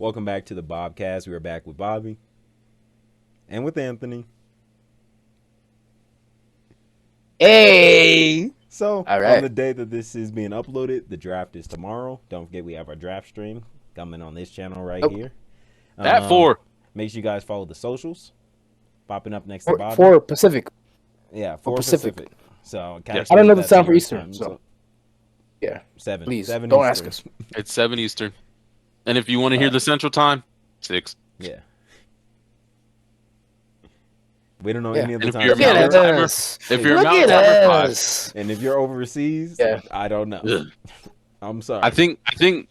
Welcome back to the Bobcast. We are back with Bobby and with Anthony. Hey! So, All on right. the day that this is being uploaded, the draft is tomorrow. Don't forget we have our draft stream coming on this channel right Nope. here. That four. Make sure you guys follow the socials. Popping up next to For, Bobby. for Pacific. Yeah, For 4 Pacific. Pacific. So, Yes. I don't know the that time for your Eastern, time. so yeah. 7. Please, 7 don't Eastern. ask us. It's 7 Eastern. And if you want to hear the Central Time, 6. Yeah. We don't know Yeah. any of And the if you're a times. mountain timer, us. if you're a Look mountain at timer, 5. us. And if you're overseas, Yeah. I don't know. Ugh. I'm sorry. I think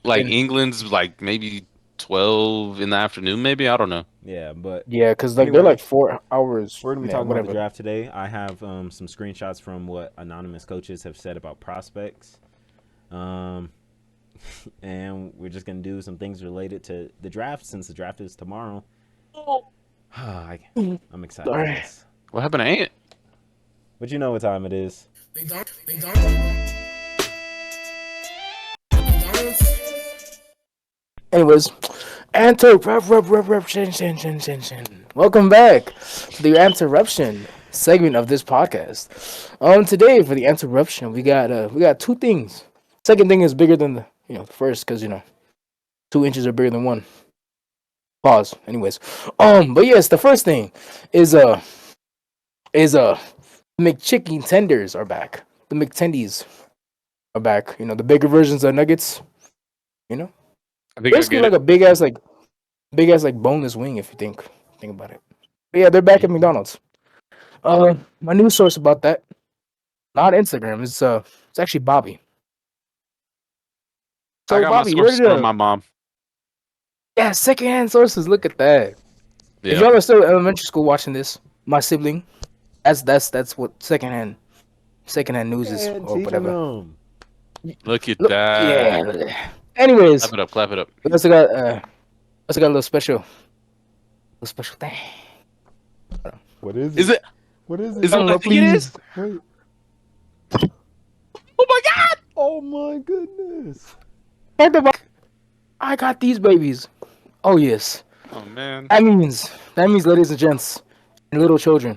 like And- England's like maybe 12 in the afternoon, maybe. I don't know. Yeah, but Yeah, because like Anyway, they're like 4 hours. we're gonna be yeah, talking whatever. about the draft today. I have some screenshots from what anonymous coaches have said about prospects, and we're just gonna do some things related to the draft since the draft is tomorrow. I'm excited for this. What happened to Ant? But you know what time it is. Anyways, welcome back to the interruption segment of this podcast. Today for the interruption, we got two things. Second thing is bigger than the first because 2 inches are bigger than one. Pause. Anyways, but yes, the first thing is McChicken tenders are back. The McTendies are back. The bigger versions of nuggets. I think I Basically get like it. a big ass like boneless wing if you think about it. But yeah, they're back at McDonald's. My news source about that, not Instagram. It's actually Bobby. So I got Bobby, my where sources did from my mom. yeah secondhand sources? Look at that. If Yeah. y'all are still in elementary school watching this, my sibling, that's what secondhand news is or whatever. Look at Look, that. yeah. Anyways, Clap it up. Clap it up. we also got a little special thing. What is Is it? What is it? Is it what I think it is? Wait. Oh my God! Oh my goodness. I got these babies. Oh yes. Oh man. That means, ladies and gents, and little children,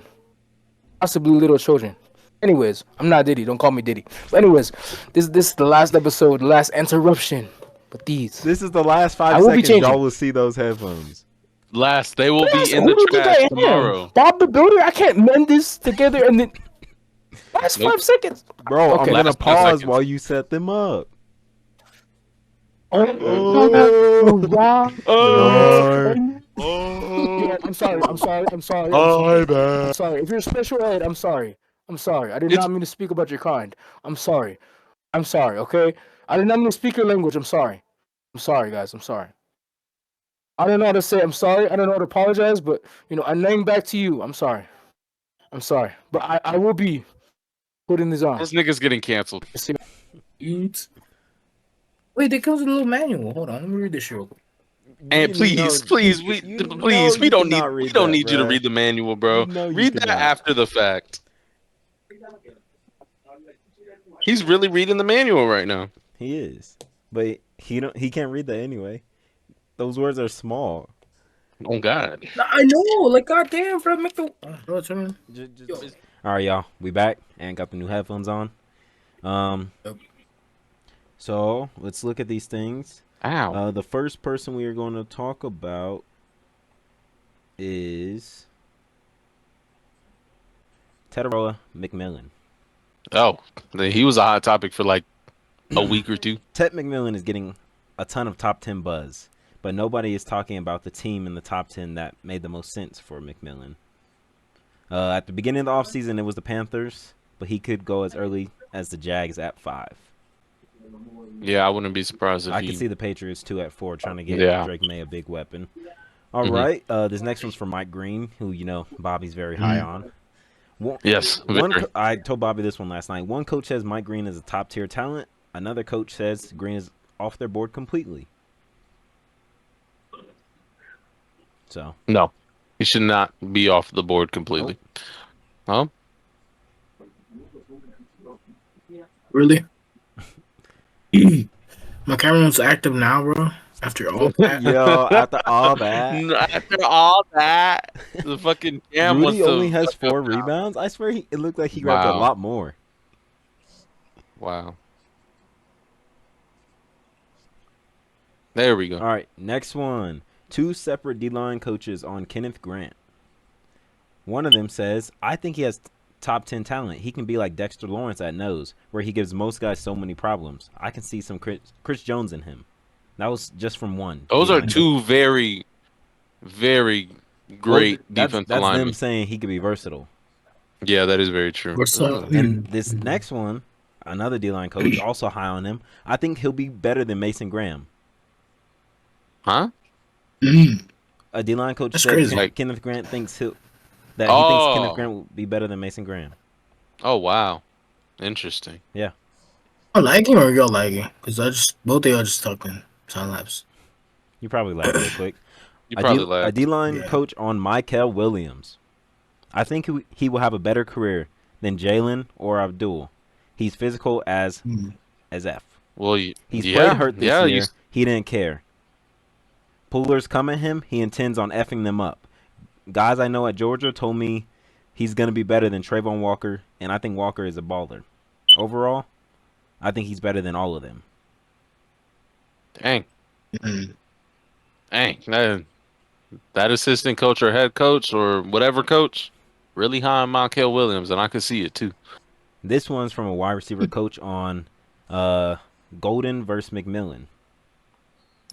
possibly little children. Anyways, I'm not Diddy. Don't call me Diddy. But anyways, this is the last episode, the last interruption. But these, This is the last I 5 will be seconds changing. y'all will see those headphones. Last, they will Yes, be in who the do you think I trash am? tomorrow. Bob the Builder. I can't mend this together and then last Nope. 5 seconds. Bro, Okay. I'm gonna Last 5 pause seconds. while you set them up. Oh, yeah. Oh. Yeah, I'm sorry. I'm sorry. If you're special ed, I'm sorry. I did It's- not mean to speak about your kind. I'm sorry. Okay? I did not mean to speak your language. I'm sorry. Guys. I'm sorry. I don't know how to say I'm sorry. I don't know how to apologize, but I'm name back to you. I'm sorry. But I will be putting this on. This nigga's getting canceled. Wait, there comes a little manual. Hold on, let me read this shit real quick. And You please, know- please, you know we you don't need cannot read we don't that, need you to bruh. read the manual, bro. You know you Read that cannot. after the fact. He's really reading the manual right now. He is, but he can't read that anyway. Those words are small. Oh God. I know, like goddamn, bro, make the. All right, y'all, we back and got the new headphones on. Yep. So let's look at these things. Ow. The first person we are going to talk about is Tetaroa McMillan. Oh, he was a hot topic for like a week or two. Ted McMillan is getting a ton of top 10 buzz, but nobody is talking about the team in the top 10 that made the most sense for McMillan. At the beginning of the offseason, it was the Panthers, but he could go as early as the Jags at 5. Yeah, I wouldn't be surprised if I he. could see the Patriots 2 at 4 trying to get Yeah. Drake May a big weapon. All Mhm. right, this next one's for Mike Green, who Bobby's very high on. Yes. Very. I told Bobby this one last night. One coach says Mike Green is a top tier talent. Another coach says Green is off their board completely. So No, he should not be off the board completely. Huh? Really? My camera's active now, bro. After all that, Yo, after all that, After all that, the fucking Cam wants Rudy only to has fuck up 4 now. rebounds. I swear it looked like he grabbed a Wow. lot more. Wow. There we go. All right, next one. 2 separate D-line coaches on Kenneth Grant. One of them says, I think he has top 10 talent. He can be like Dexter Lawrence at nose, where he gives most guys so many problems. I can see some Chris Jones in him. That was just from one. Those are D-line coach. two very, very great defensive That's them linemen. saying he could be versatile. Yeah, that is very true. what's up? And this next one, another D-line coach, also high on him. I think he'll be better than Mason Graham. Huh? Mm, A D-line coach That's said crazy. Like- Kenneth Grant thinks he thinks Kenneth Oh. Grant will be better than Mason Graham. Oh, wow. Interesting. I'm lagging or you're lagging? Because both of y'all just talking time lapse. You probably lagged real quick. You probably A lagged. D-line Yeah. coach on Michael Williams. I think he will have a better career than Jalen or Abdul. He's physical as Mm. F. Well, He's yeah, played hurt this yeah, year. He didn't care. Pullers come at him. He intends on effing them up. Guys I know at Georgia told me he's going to be better than Trayvon Walker, and I think Walker is a baller. Overall, I think he's better than all of them. Dang. Mm. Dang. That assistant coach or head coach or whatever coach, really high on Monkel Williams, and I could see it too. This one's from a wide receiver coach on Golden versus McMillan.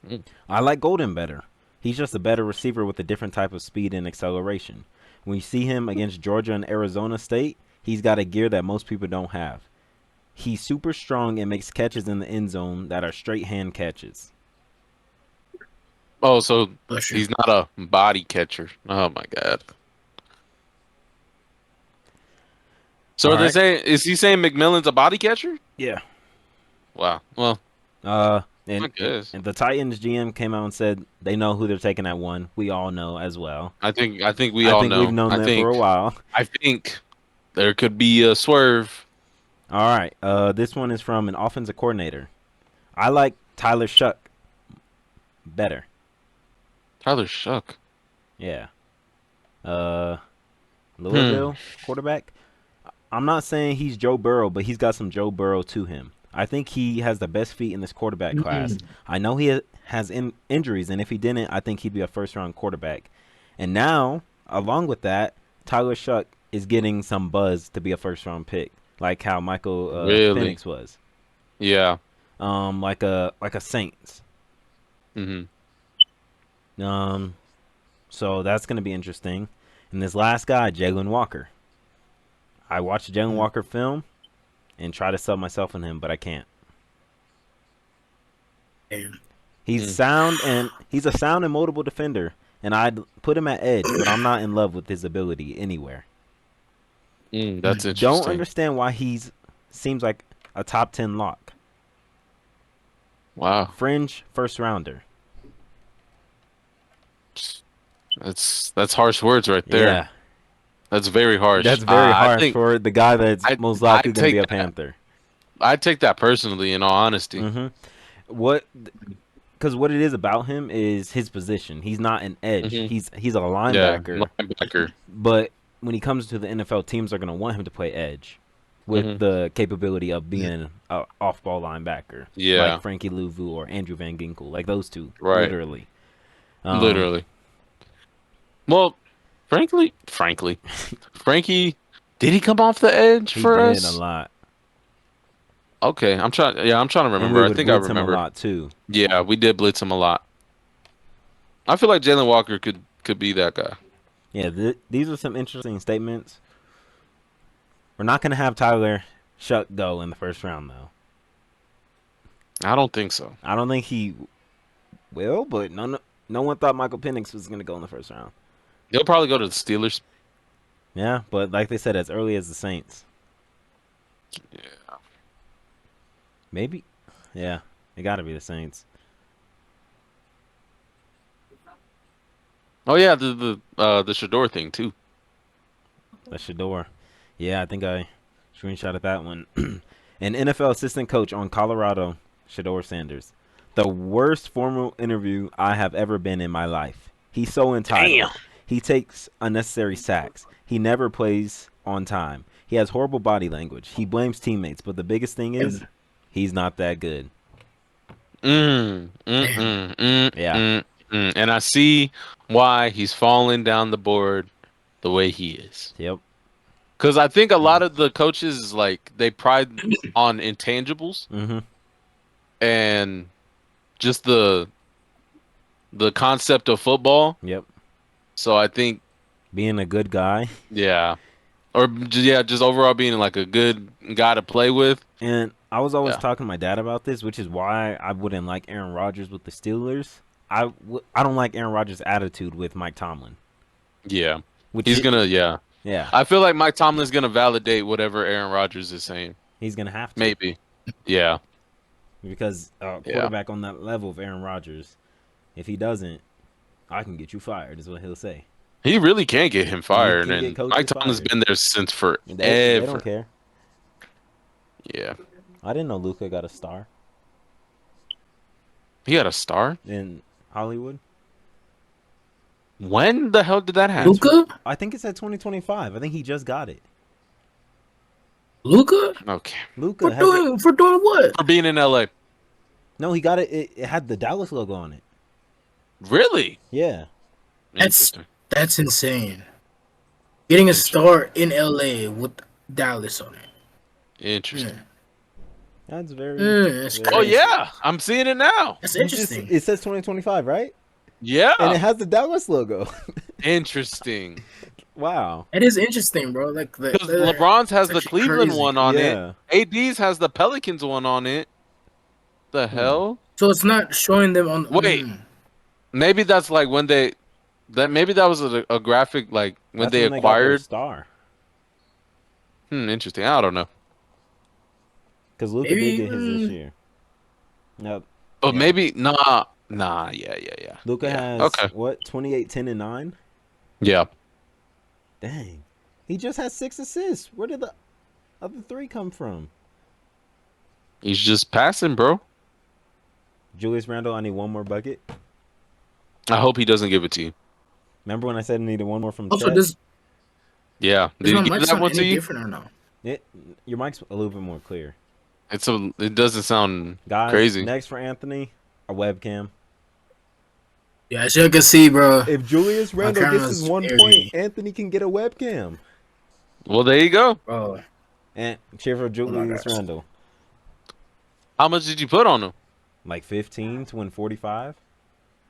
Mm. I like Golden better. He's just a better receiver with a different type of speed and acceleration. When you see him against Georgia and Arizona State, he's got a gear that most people don't have. He's super strong and makes catches in the end zone that are straight hand catches. Oh, so Bless you. he's not a body catcher. Oh my god. So All are they right. saying is he saying McMillan's a body catcher? Yeah. Wow. Well, And I guess. the Titans GM came out and said they know who they're taking at 1. We all know as well. I think we I all think know. we've known I that think for a while. I think there could be a swerve. All right. This one is from an offensive coordinator. I like Tyler Shuck better. Tyler Shuck. Yeah. Louisville quarterback. I'm not saying he's Joe Burrow, but he's got some Joe Burrow to him. I think he has the best feet in this quarterback class. I know he has injuries, and if he didn't, I think he'd be a first-round quarterback. And now, along with that, Tyler Shuck is getting some buzz to be a first-round pick, like how Michael Really? Penix was. Yeah. Like a Saints. Mm-hmm. So that's going to be interesting. And this last guy, Jalen Walker. I watched Jalen Walker film and try to sell myself on him, but I can't. Damn. He's he's a sound and moldable defender, and I'd put him at edge, but I'm not in love with his ability anywhere. That's interesting. Don't understand why seems like a top 10 lock. Wow. Fringe first rounder. That's harsh words right there. Yeah, That's very harsh. that's very I harsh think for the guy that's most likely going to be a take that. Panther. I'd take that personally, in all honesty. Mm-hmm. Because what it is about him is his position. He's not an edge. Mhm. He's a linebacker. Yeah, linebacker. But when he comes to the NFL, teams are going to want him to play edge with Mhm. the capability of being an off-ball linebacker. Yeah. Like Frankie Louvu or Andrew Van Ginkel. Like those two, Right. literally. Literally. Well, frankly, Frankie, did he come off the edge He for did us? a lot. Okay, I'm trying to And remember. we I would think I blitz him remember. a lot, too. Yeah, we did blitz him a lot. I feel like Jalen Walker could be that guy. Yeah, these are some interesting statements. We're not going to have Tyler Shuck go in the first round, though. I don't think so. I don't think he will, but no one thought Michael Penix was going to go in the first round. He'll probably go to the Steelers. Yeah, but like they said, as early as the Saints. Yeah. Maybe. Yeah, it got to be the Saints. Oh yeah, the Shador thing too. The Shador. Yeah, I think I screenshotted that one. An NFL assistant coach on Colorado, Shador Sanders. The worst formal interview I have ever been in my life. He's so entitled. Damn. He takes unnecessary sacks. He never plays on time. He has horrible body language. He blames teammates, but the biggest thing is he's not that good. Yeah. And I see why he's falling down the board the way he is. Yep. Because I think a lot of the coaches is like they pride on intangibles Mm-hmm. and just the concept of football. Yep. So I think, Being a good guy. yeah, or yeah, just overall being like a good guy to play with. And I was always Yeah. talking to my dad about this, which is why I wouldn't like Aaron Rodgers with the Steelers. I don't like Aaron Rodgers' attitude with Mike Tomlin. Yeah, Which he's is- gonna. Yeah, Yeah, I feel like Mike Tomlin's gonna validate whatever Aaron Rodgers is saying. he's gonna have to. Maybe. Yeah. Because quarterback on that level of Aaron Rodgers, if he doesn't, I can get you fired, is what he'll say. He really can't get him fired, can get and coaches Mike Tomlin's fired. been there since forever. They don't care. Yeah, I didn't know Luca got a star he got a star. in Hollywood. When the hell did that happen? Luca? I think it said 2025. I think he just got it. Luca? Okay, Luca For doing what? for being in LA. No, he got it. It had the Dallas logo on it. Really? Yeah. Interesting. That's insane. Getting a star in LA with Dallas on it. Interesting. That's very. That's very- Oh crazy. yeah, I'm seeing it now. That's You just- interesting. it says 2025, right? Yeah. And it has the Dallas logo. Interesting. Wow. It is interesting, bro. Like Because LeBron's has the actually Cleveland crazy. one on Yeah. it. AD's has the Pelicans one on it. The hell? So it's not showing them on. Wait. Maybe that's like when they. Maybe that was a graphic like when That's they got their acquired. star. Interesting. I don't know. Because Luca Maybe, did get his this year. Nope. But Yeah. maybe nah. Yeah. Luca Yeah. has Okay. what? 28, 10, and 9. Yeah. Dang. He just has 6 assists. Where did the other 3 come from? He's just passing, bro. Julius Randle, I need one more bucket. I hope he doesn't give it to you. Remember when I said I needed one more from Also, Chet? does Yeah. is Did my he give mic that sound one to any you? different or no? Your mic's a little bit more clear. It doesn't sound Guys, crazy. next for Anthony, a webcam. Yeah, as you can see, bro. If Julius Randle gets camera's his 1 airy. point, Anthony can get a webcam. Well, there you go. Bro, And cheer for Julius gosh. Randle. How much did you put on him? Like 15 to win 45.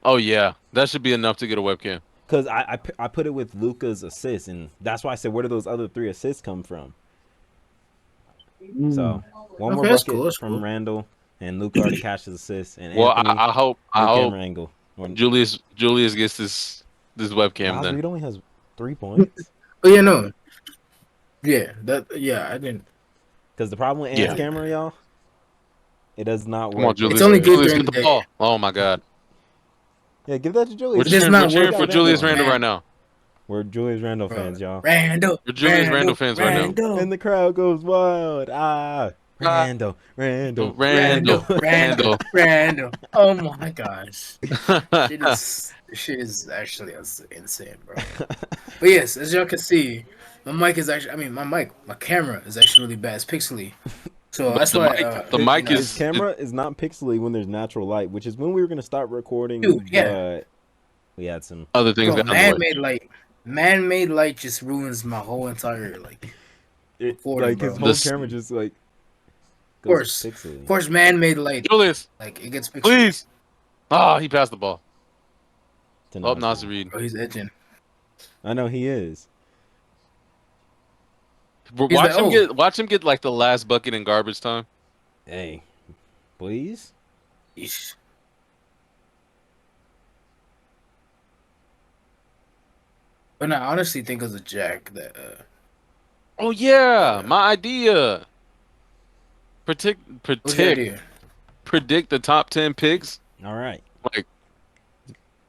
Oh yeah, that should be enough to get a webcam. Because I put it with Luca's assists, and that's why I said, where do those other 3 assists come from? So, one more Okay, that's bucket cool, that's from cool. Randall, and Luca already cashed his assists. And Well, Anthony, I hope webcam angle. Or, Julius gets this webcam Nas then. Reed only has 3 points. oh yeah, no. Yeah, I didn't. Because the problem with Yeah. Ant's camera, y'all, it does not Come work. on, Julius. It's only good Julius, during get the the ball. Oh my God. Yeah, give that to Julius. We're does cheering, not we're cheering work for out Julius that Randle way. right now. We're Julius Randle fans, y'all. Randall. We're Julius Randle fans right now. Randall. And the crowd goes wild. Randall. Randall. Oh my gosh. Shit is actually insane, bro. But yes, as y'all can see, my mic is actually, my camera is actually really bad. It's pixely. So that's the why. mic- the mic His is- camera is not pixely when there's natural light, which is when we were going to start recording. Dude, yeah. But we had some. Other things Bro, got in the way. man-made light just ruins my whole entire recording, Like his bro. whole This- camera just like. Of course. Pixely. Of course, man-made light, Julius, like it gets pixely. please. Ah, he passed the ball. To Oh, Nas Nasir Reed. Reed. Oh, he's edging. I know he is. Watch him get like the last bucket in garbage time. Hey, please. Yeesh. But no, I honestly think it was a jack that. Oh yeah, my idea. What's the idea? Predict the top 10 picks. All right. Like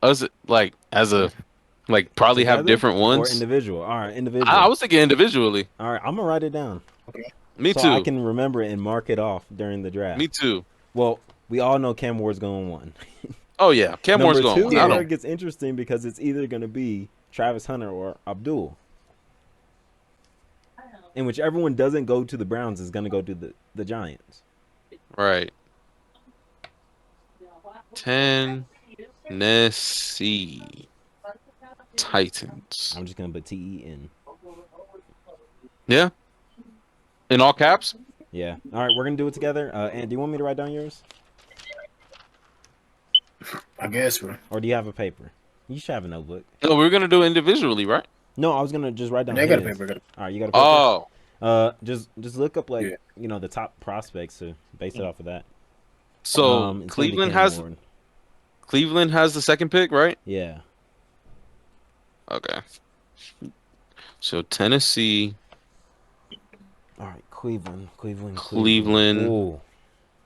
us, like as a, like probably have Together different or ones. individual. All right, individual. I was thinking individually. All right, I'm gonna write it down. Me so too. I can remember it and mark it off during the draft. Me too. Well, We all know Cam Ward's going 1. Oh yeah, Cam Moore's Number going 2 one. I where don't. it gets interesting because it's either going to be Travis Hunter or Abdul. And whichever one doesn't go to the Browns is going to go to the Giants. Right. Tennessee Titans. I'm just going to put TEN. Yeah. In all caps. Yeah. All right, we're going to do it together. And do you want me to write down yours? I guess, bro. Or do you have a paper? You should have a notebook. No, we're gonna do it individually, right? No, I was going to just write down I got a his. paper. All right, you got a paper? Oh, Just look up like Yeah. the top prospects to base it off of that. so It's gonna be Cleveland Cam has Ward. the second pick, right? Yeah. Okay. So Tennessee, All right, Cleveland. Cleveland. Ooh.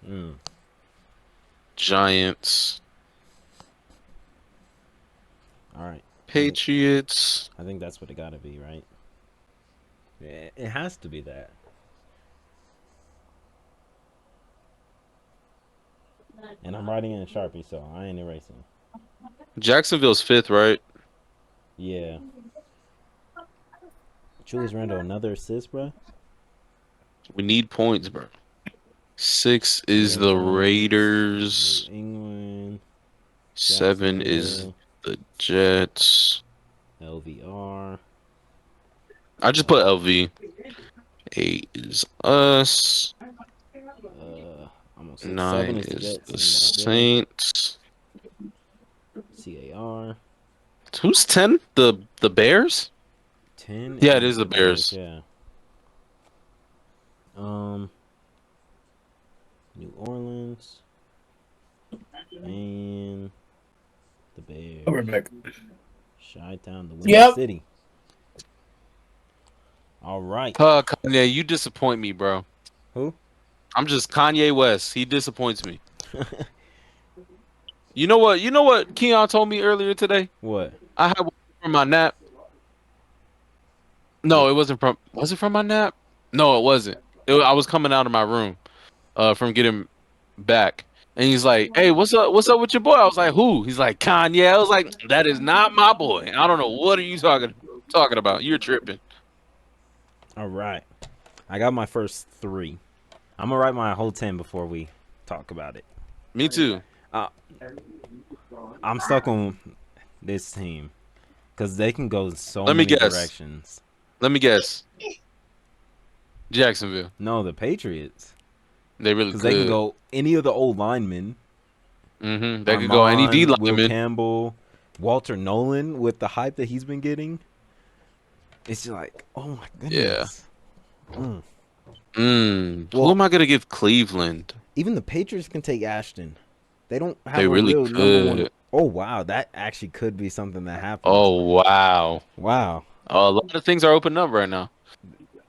Mm. Giants, All right. Patriots. I think that's what it got to be, right? Yeah, it has to be that. And I'm writing in Sharpie, so I ain't erasing. Jacksonville's 5th, right? Yeah. Julius Randle, another assist, bro. We need points, bro. 6 is the Giants, Raiders. New England, 7 is Jacksonville, the Jets. LVR. I just put LV. 8 is us. I'm gonna say 9 7 is the is Jets the and Saints. CAR. Who's 10? The Bears? 10. Yeah, it is the Bears. Yeah. New Orleans and the Bears. Oh, we're back. Chi-Town, the Windy Yep. City. All right. Kanye, you disappoint me, bro. Who? I'm just Kanye West. He disappoints me. You know what? You know what Keon told me earlier today? What? I had one from my nap. No, it wasn't from. Was it from my nap? No, it wasn't. I was coming out of my room, from getting back, and he's like, "Hey, what's up? What's up with your boy?" I was like, "Who?" He's like, "Kanye." I was like, "That is not my boy. I don't know what are you talking about. You're tripping." All right. I got my first 3. I'm gonna write my whole 10 before we talk about it. Me too. I'm stuck on this team because they can go so Let me many guess. directions. Let me guess. Jacksonville. No, the Patriots. They really Because could. they can go any of the old linemen. Mm-hmm. They could go any D Armand, Will lineman. Campbell, Walter Nolan with the hype that he's been getting. It's just like, oh my goodness. Mm. Who Well- am I gonna give Cleveland? Even the Patriots can take Ashton. They don't have They a really real number 1. could. Oh wow, that actually could be something that happens. Oh wow. Wow. A lot of things are opening up right now.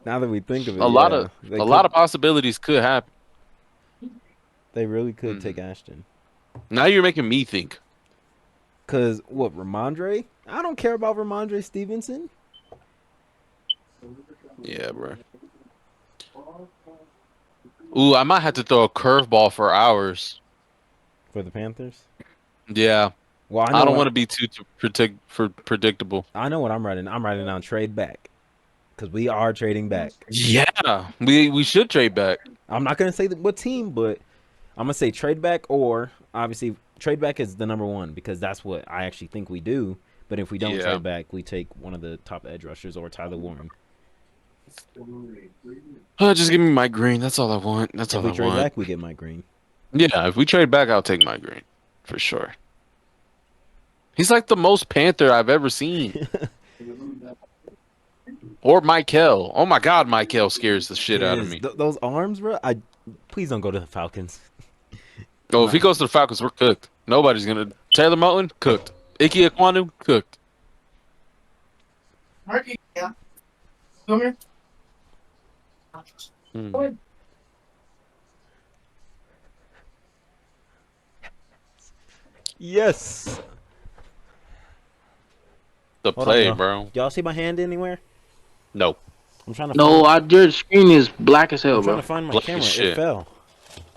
Now that we think of it, A lot of possibilities could happen. They really could Mhm. take Ashton. Now you're making me think. Cause what, Ramondre? I don't care about Ramondre Stevenson. Yeah, bro. Ooh, I might have to throw a curveball for hours. For the Panthers? Yeah, Well, I don't want to be too predictable. I know what I'm writing. I'm writing down trade back. Because we are trading back. Yeah, we should trade back. I'm not going to say what team, but I'm going to say trade back, or obviously trade back is the number 1 because that's what I actually think we do. But if we don't Yeah. trade back, we take one of the top edge rushers or Tyler Warren. Just give me Mike Green. That's all I want. That's If all we I trade want. back, we get Mike Green. Yeah, if we trade back, I'll take Mike Green for sure. He's like the most Panther I've ever seen. Or Michael. Oh my God, Michael scares the shit out of Yes, me. those arms, bro. Please don't go to the Falcons. Oh, if he goes to the Falcons, we're cooked. Nobody's gonna. Taylor Moton, cooked. Ike Ekwonu, cooked. Marky, yeah. Come here. Hmm. Yes. The Hold on, play, y'all. bro. Y'all see my hand anywhere? No. I'm trying to No, your screen is black as hell, I'm trying bro. to find my Black as camera. It shit. fell.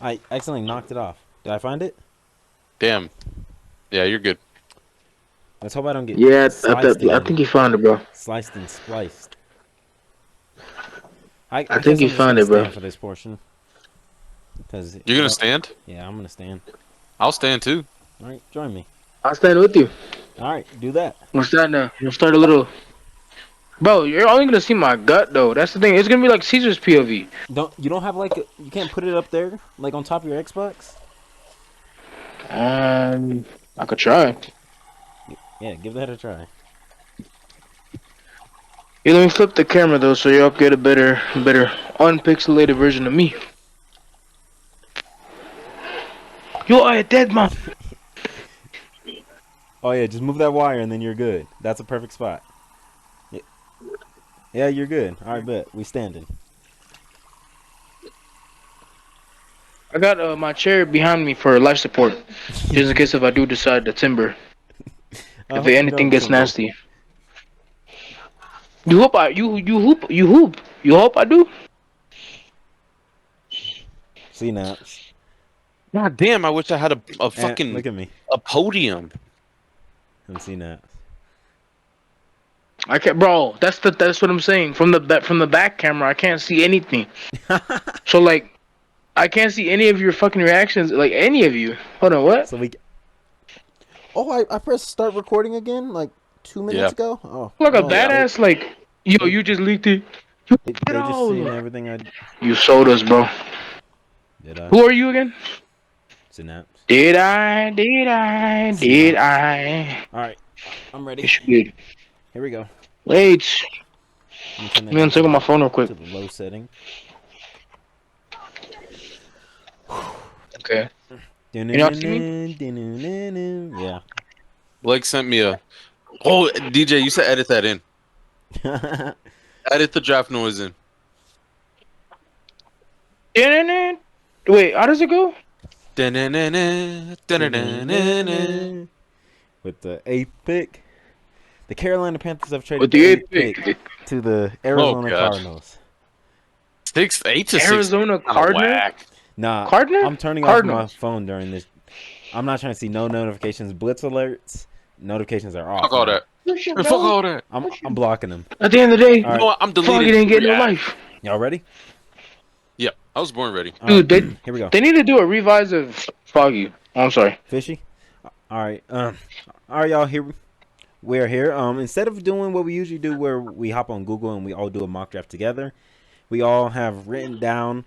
I accidentally knocked it off. Did I find it? Damn. Yeah, you're good. Let's hope I don't get Yeah, sliced I again. think you found it, bro. Sliced and spliced. I I think guess you I'm just found gonna it, bro. stand for this portion. Cause You're gonna stand? yeah, I'm gonna stand. I'll stand too. All right, join me. I'll stand with you. All right, do that. We'll start now. We'll start a little. Bro, you're only gonna see my gut though. That's the thing. It's gonna be like Caesar's POV. You don't have like you can't put it up there like on top of your Xbox. I could try. Yeah, give that a try. Yeah, let me flip the camera though, so y'all get a better unpixelated version of me. You are a dead man. Oh yeah, just move that wire and then you're good. That's a perfect spot. Yeah, you're good. All right, bet we standing. I got my chair behind me for life support, just in case if I do decide to timber. I If hope you anything don't gets timber. nasty. You hope I you hoop. You hope I do? See naps. God damn, I wish I had a And fucking look at me. a podium. And see naps. I can't, bro. That's what I'm saying. From the back camera, I can't see anything. So like, I can't see any of your fucking reactions. Like any of you. Hold on, what? So we. Oh, I pressed start recording again like 2 minutes Yeah. ago. Oh, Like a oh, badass. Like, yo, they- you just leaked it. You get they just seen out. everything I You sold us, bro. did. Who are you again? Synapse. Did I? Did I? Did Synapse. I? All right, I'm ready. Yes, you did. Here we go. Wait. Let me turn Let that me down untangle my phone real quick. to the low setting. Okay. not see Yeah. Blake sent me a. Oh, DJ, you said edit that in. Edit the draft noise in. Wait, how does it go? With the 8th pick, the Carolina Panthers have traded With the the 8th eighth pick pick. to the Oh Arizona god. Cardinals. 8 to 6. Arizona Cardinals? Whack. Nah, Cardinals? I'm turning off my Cardinals. phone during this. I'm not trying to see no notifications, blitz alerts. Notifications are off. Fuck all now. that. Man, fuck all that. I'm blocking them. At the end of the day, All You know what? I'm fuck, deleting. you didn't get no every app. life. Y'all ready? Yeah, I was born ready. All right, Dude, here we go. they need to do a revise of Foggy. Oh, I'm sorry. Fishy. All right. All right, y'all. Here we're here. Instead of doing what we usually do, where we hop on Google and we all do a mock draft together, we all have written down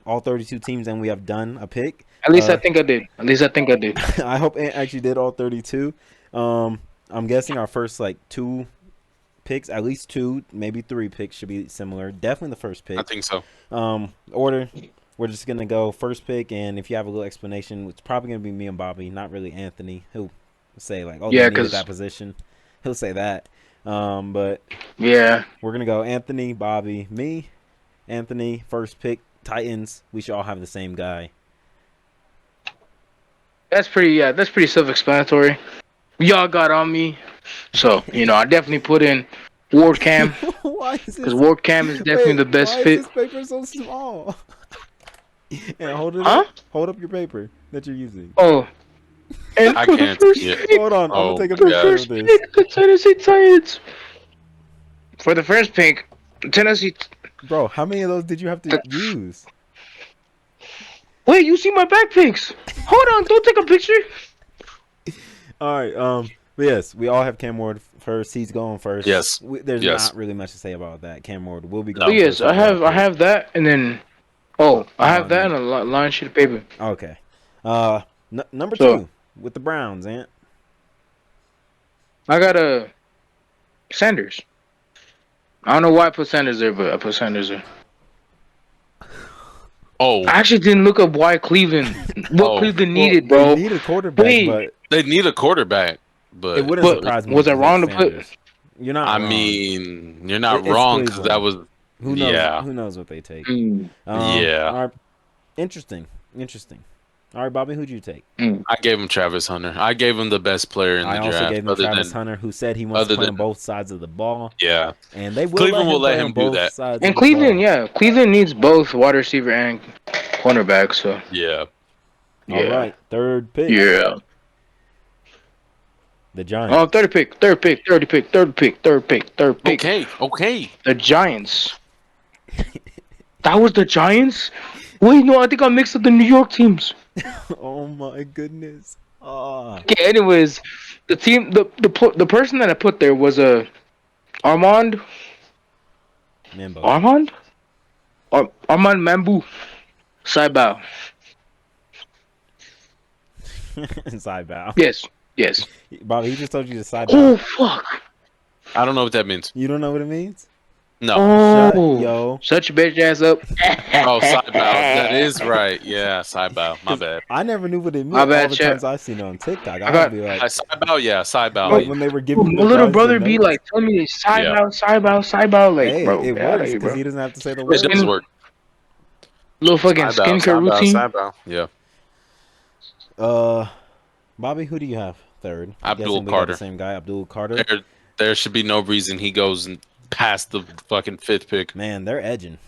all 32 teams, and we have done a pick. At least I think I did. At least I think I did. I hope Ant actually did all 32. I'm guessing our first like 2 picks, at least 2, maybe 3 picks should be similar. Definitely the first pick. I think so. Order. We're just gonna go first pick, and if you have a little explanation, it's probably gonna be me and Bobby, not really Anthony. He'll say like, "Oh, Yeah, they needed 'cause- that position." He'll say that. But Yeah. we're gonna go Anthony, Bobby, me, Anthony. First pick, Titans. We should all have the same guy. That's pretty self-explanatory. Y'all got on me. So, I definitely put in Ward Cam. Why is Because this? Ward Cam is definitely the best why fit. is this paper so small? And hold it Huh? up. Hold up your paper that you're using. Oh. And I for the can't first see it. pick, Hold on, I'm Oh, gonna take a the picture first of this. pick, the Tennessee Titans. For the first pick, Tennessee. Bro, how many of those did you have to use? Wait, you see my back picks? Hold on, don't take a picture. All right, but yes, we all have Cam Ward first. He's going first. Yes. There's Yes. not really much to say about that. Cam Ward will be No. Oh going yes, first. I have that, and then I have that and a line sheet of paper. Okay. Number So- 2 with the Browns, Ant. I got a Sanders. I don't know why I put Sanders there, but I put Sanders there. Oh, I actually didn't look up why Cleveland, Cleveland needed, bro. They need a quarterback, Wait. but they need a quarterback, but it wouldn't But surprise me. was if I you wrong took to put- Sanders. You're not I wrong. mean, you're not It's wrong because that was Cleveland. Who knows? Yeah. Who knows what they take? Mm, Yeah. All right. Interesting. All right, Bobby, who'd you take? I gave him Travis Hunter. I gave him the best player in the I draft. also gave him other Travis than, Hunter, who said he wants to other play than- on both sides of the ball, Yeah, and they will Cleveland will let play him on do both that. sides. And of the Cleveland, ball. yeah, Cleveland needs both wide receiver and cornerback. So yeah. Yeah. All right, third pick. Yeah. The Giants. Third pick. Third pick. Okay. The Giants. That was the Giants? Wait, no, I think I mixed up the New York teams. Oh my goodness. Ah, Okay, anyways, the team, the person that I put there was Armand, Mambo. Armand, Armand Mambu, Saibao. Side bow. Yes. Bobby, he just told you to side Oh bow. fuck. I don't know what that means. You don't know what it means? No. Shut Oh, yo. shut your bitch ass up. Oh, side bow. That is right. Yeah, side bow. My 'Cause bad. I never knew what it My meant bad, all the chat. times I've seen it on TikTok. I I got- would be like, Side bow. Yeah, side bow. like when they were giving My the little guys brother the be notes. like, tell me Yeah. Saibao, like, Hey, bro, it get outta works here, because bro. he doesn't have to say the It word. does work. Little fucking Side bow. skincare Side bow. routine. Side bow. Yeah. Bobby, who do you have third? I'm Abdul guessing we got Carter. the same guy, Abdul Carter. There should be no reason he goes and past the fucking fifth pick. Man, they're edging.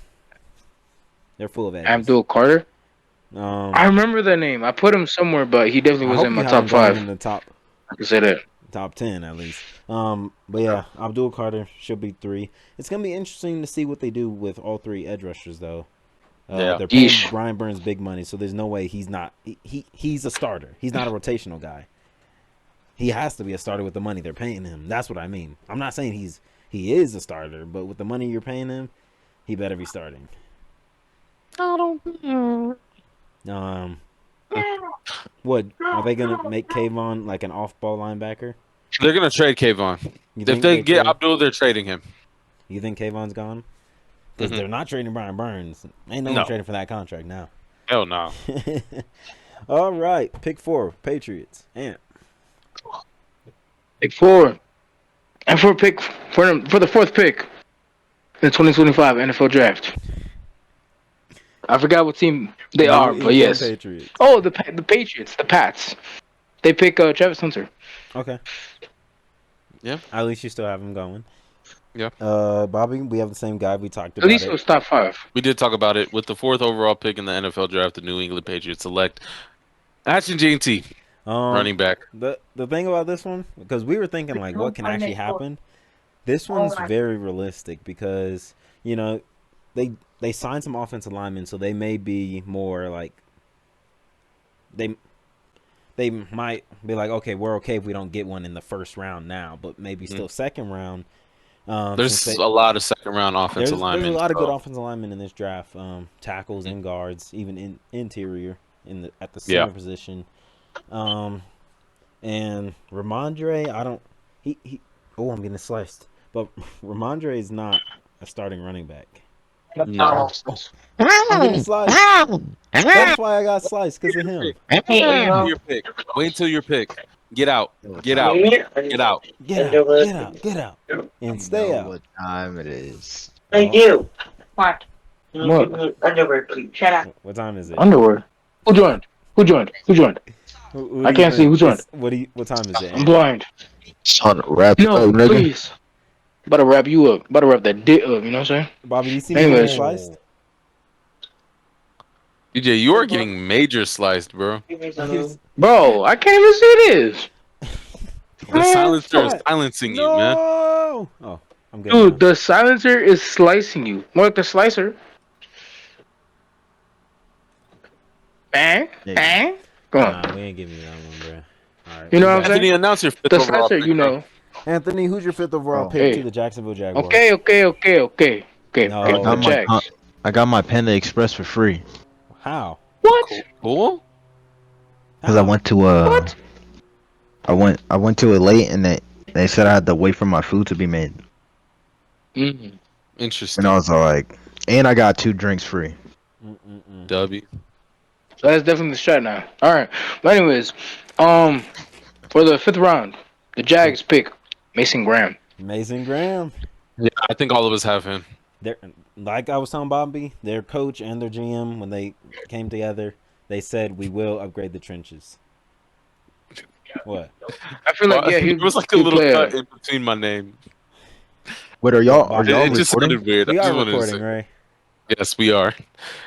They're full of edges. Abdul Carter. I I remember the name. I put him somewhere, but he definitely was hope in you my have top him going 5. in the top I can say that. 10 at least. But yeah, Abdul Carter should be 3. It's gonna be interesting to see what they do with all 3 edge rushers though. Yeah. They're paying Yeesh. Brian Burns big money, so there's no way he's not. He's a starter. He's not a rotational guy. He has to be a starter with the money they're paying him. That's what I mean. I'm not saying he is a starter, but with the money you're paying him, he better be starting. What are they gonna make Kayvon like an off-ball linebacker? They're gonna trade Kayvon. You If think they get trade- Abdul, they're trading him. You think Kayvon's gone? Because Mhm. they're not trading Brian Burns. Ain't no No. one trading for that contract now. Hell no. All right, pick 4, Patriots. Ant. Pick 4. And for the 4th pick in the 2025 NFL Draft. I forgot what team they are, New but England yes. Patriots. Oh, the Patriots, the Pats. They pick Travis Hunter. Okay. Yeah. At least you still have him going. Yeah. Bobby, we have the same guy. We talked At about least it. it was top 5. We did talk about it. With the 4th overall pick in the NFL draft, the New England Patriots select Ashton J&T, running back. The thing about this one, because we were thinking like what can actually happen. This one's very realistic because they signed some offensive linemen, so they may be more like they might be like, okay, we're okay if we don't get one in the first round now, but maybe still second round. There's a lot of second-round offensive linemen. There's a lot of good offensive linemen in this draft. Tackles and guards, even in interior at the center position. And Ramondre, I don't. I'm getting sliced. But Ramondre is not a starting running back. No. I'm getting sliced. That's why I got sliced, because of him. Wait until your pick. Get out. Get out. Get out. Get out. And stay out. What time it is? Hey, you. What? What? Underwear, please. Shut up. What time is it? Underwear. Who joined? Who I do you can't see think who joined. What time is it? I'm blind. Son, wrap No, up, nigga. please. About to wrap you up. About to wrap that dick up, you know what I'm saying? Bobby, do you see me Anyways. getting sliced? DJ, you are getting major sliced, bro. Bro, I can't even see this. The silencer is silencing you, man. No! Oh, I'm good. Dude, the silencer is slicing you. More like the slicer. Bang, bang. Come on. Nah, we ain't giving you that one, bro. All right. You know what I'm saying? Anthony, announce your 5th The overall slicer, pick, you bro. know. Anthony, who's your 5th overall Oh, pick hey. to the Jacksonville Jaguars? Okay. No. I Oh, got, The Jags. I got my Panda Express for free How? What? Cool. because I went to What? I went to it late and they said I had to wait for my food to be made, Interesting. and I was all like, and I got 2 drinks free. W. So that's definitely the shot now. All right. But anyways, for the 5th round, the Jags pick Mason Graham. Mason Graham. Yeah, I think all of us have him. They're, like I was telling Bobby, their coach and their GM, when they came together, they said, we will upgrade the trenches. What? I feel like yeah, it was like a little cut in between my name. Wait, are y'all It just recording? sounded weird. We I are just wanted to recording, say- Ray. Yes, we are.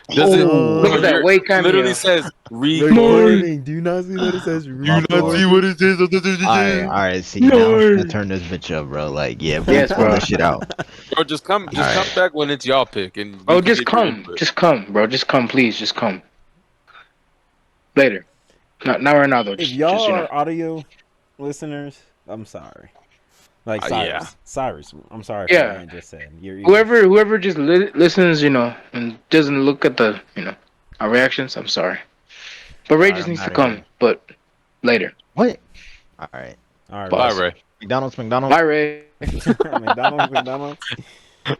Does it? Oh, look at that. Wait, Literally cameo. says recording. Recording. Do you not see that it says My fault. what it says? Alright, see now I'm finna turn this bitch up, bro. Like, yeah, Yes, pull bro. that shit out. Bro, just come Alright. back when it's y'all pick, and we Oh, can just give your come. input. Just come, bro. Just come, please. Just come. Later. Not right now, though. If Just y'all you know. are audio listeners, I'm sorry. Like Yeah. Cyrus, I'm sorry for Yeah. what Ant just said. You're Whoever just listens, you know, and doesn't look at the, you know, our reactions, I'm sorry. But Ray Alright, just I'm needs to outta come, here. but later. What? Alright. all right, Bye, Pause. Ray. McDonald's, McDonald's. Bye, Ray. McDonald's.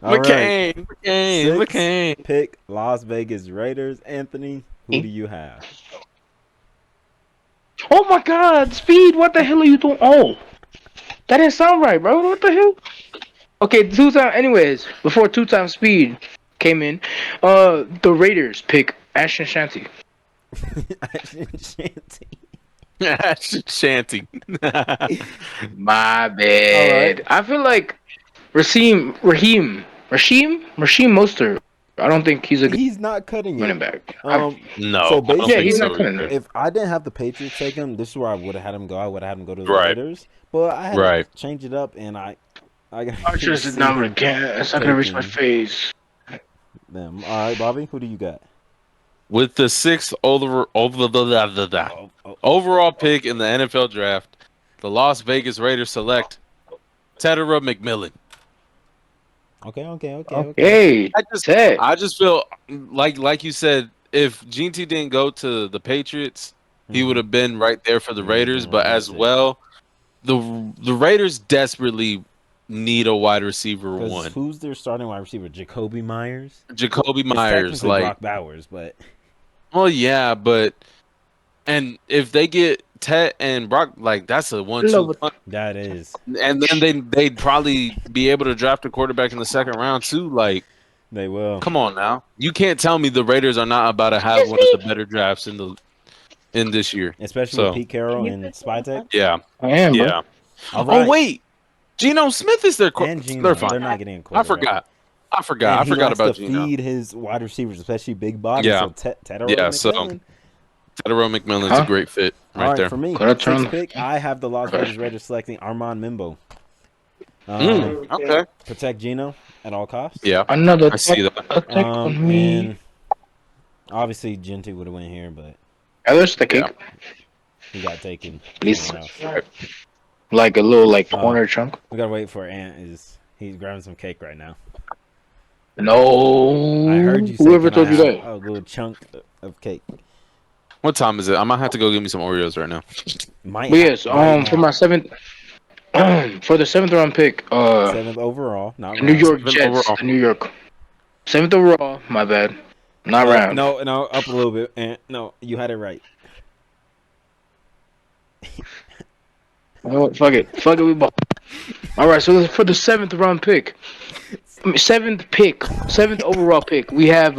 All right. McCain. Pick Las Vegas Raiders. Anthony, who do you have? Oh my God, Speed! What the hell are you doing? Oh, that didn't sound right, bro. What the hell? Okay, two time. Anyways, before two time Speed came in, the Raiders pick Ashton Shanty. Shanty. Shanty. My All bad. right. I feel like Raheem Mostert. I don't think he's a good He's not cutting running it. back. No, So I don't Yeah, think he's basically, not so cutting either. it. if I didn't have the Patriots take him, this is where I would have had him go. I would have had him go to the Right. Raiders. But I had Right. to change it up, and I got Archer's to did see not him again. It's not gonna reach my taking face. them. All right, Bobby, who do you got? With the sixth Oh, oh. overall pick in the NFL draft, the Las Vegas Raiders select Tedera McMillan. Okay. Okay, Ted. I just feel like you said, if GT didn't go to the Patriots, he would Mhm. have been right there for the He would have Raiders. been one But of the as six. well, the Raiders desperately need a wide receiver Because one. who's their starting wide receiver? Jacoby Myers. Jacoby It's Myers, technically like, Brock Bowers, but well, yeah, but and if they get Tet and Brock, like that's a Love 1-2 it. punch. that is And then they'd probably be able to draft a quarterback in the second round too. Like, they will. come on now, you can't tell me the Raiders are not about to have one of the better drafts in this year. Especially with So Pete Carroll and Spytech. yeah, I am, bro. yeah. All Oh right. wait, Geno Smith is their And they're Geno. fine. They're not getting a I quarterback. forgot. And I he forgot likes to about Geno. feed his wide receivers, especially big bodies. Yeah, So Tedero yeah. So McMillan. Tedero McMillan's a Huh? great fit All right right, there. for me, Gotta turn. sixth pick, I have the Las Okay. Vegas Raiders selecting Armand Mimbo. Um, Okay. protect Geno at all costs. Yeah, Another I see that. attack on me. And obviously Genty would have went here, but Others the cake, Yeah. he got taken please. somewhere else. Like a little corner chunk. We gotta wait for Ant. He's grabbing some cake right now. No. I heard you say, Whoever "Can I told you have that? a little chunk of cake?" What time is it? I might have to go get me some Oreos right now. Might But yes, right for now. my seventh, for the seventh round pick, Seventh overall, not the New round. York Seventh Jets, overall. the New York seventh overall. My bad, not round. No, up a little bit. And no, you had it right. Oh, fuck it, we ball. All right, so for the seventh round pick, seventh overall pick, we have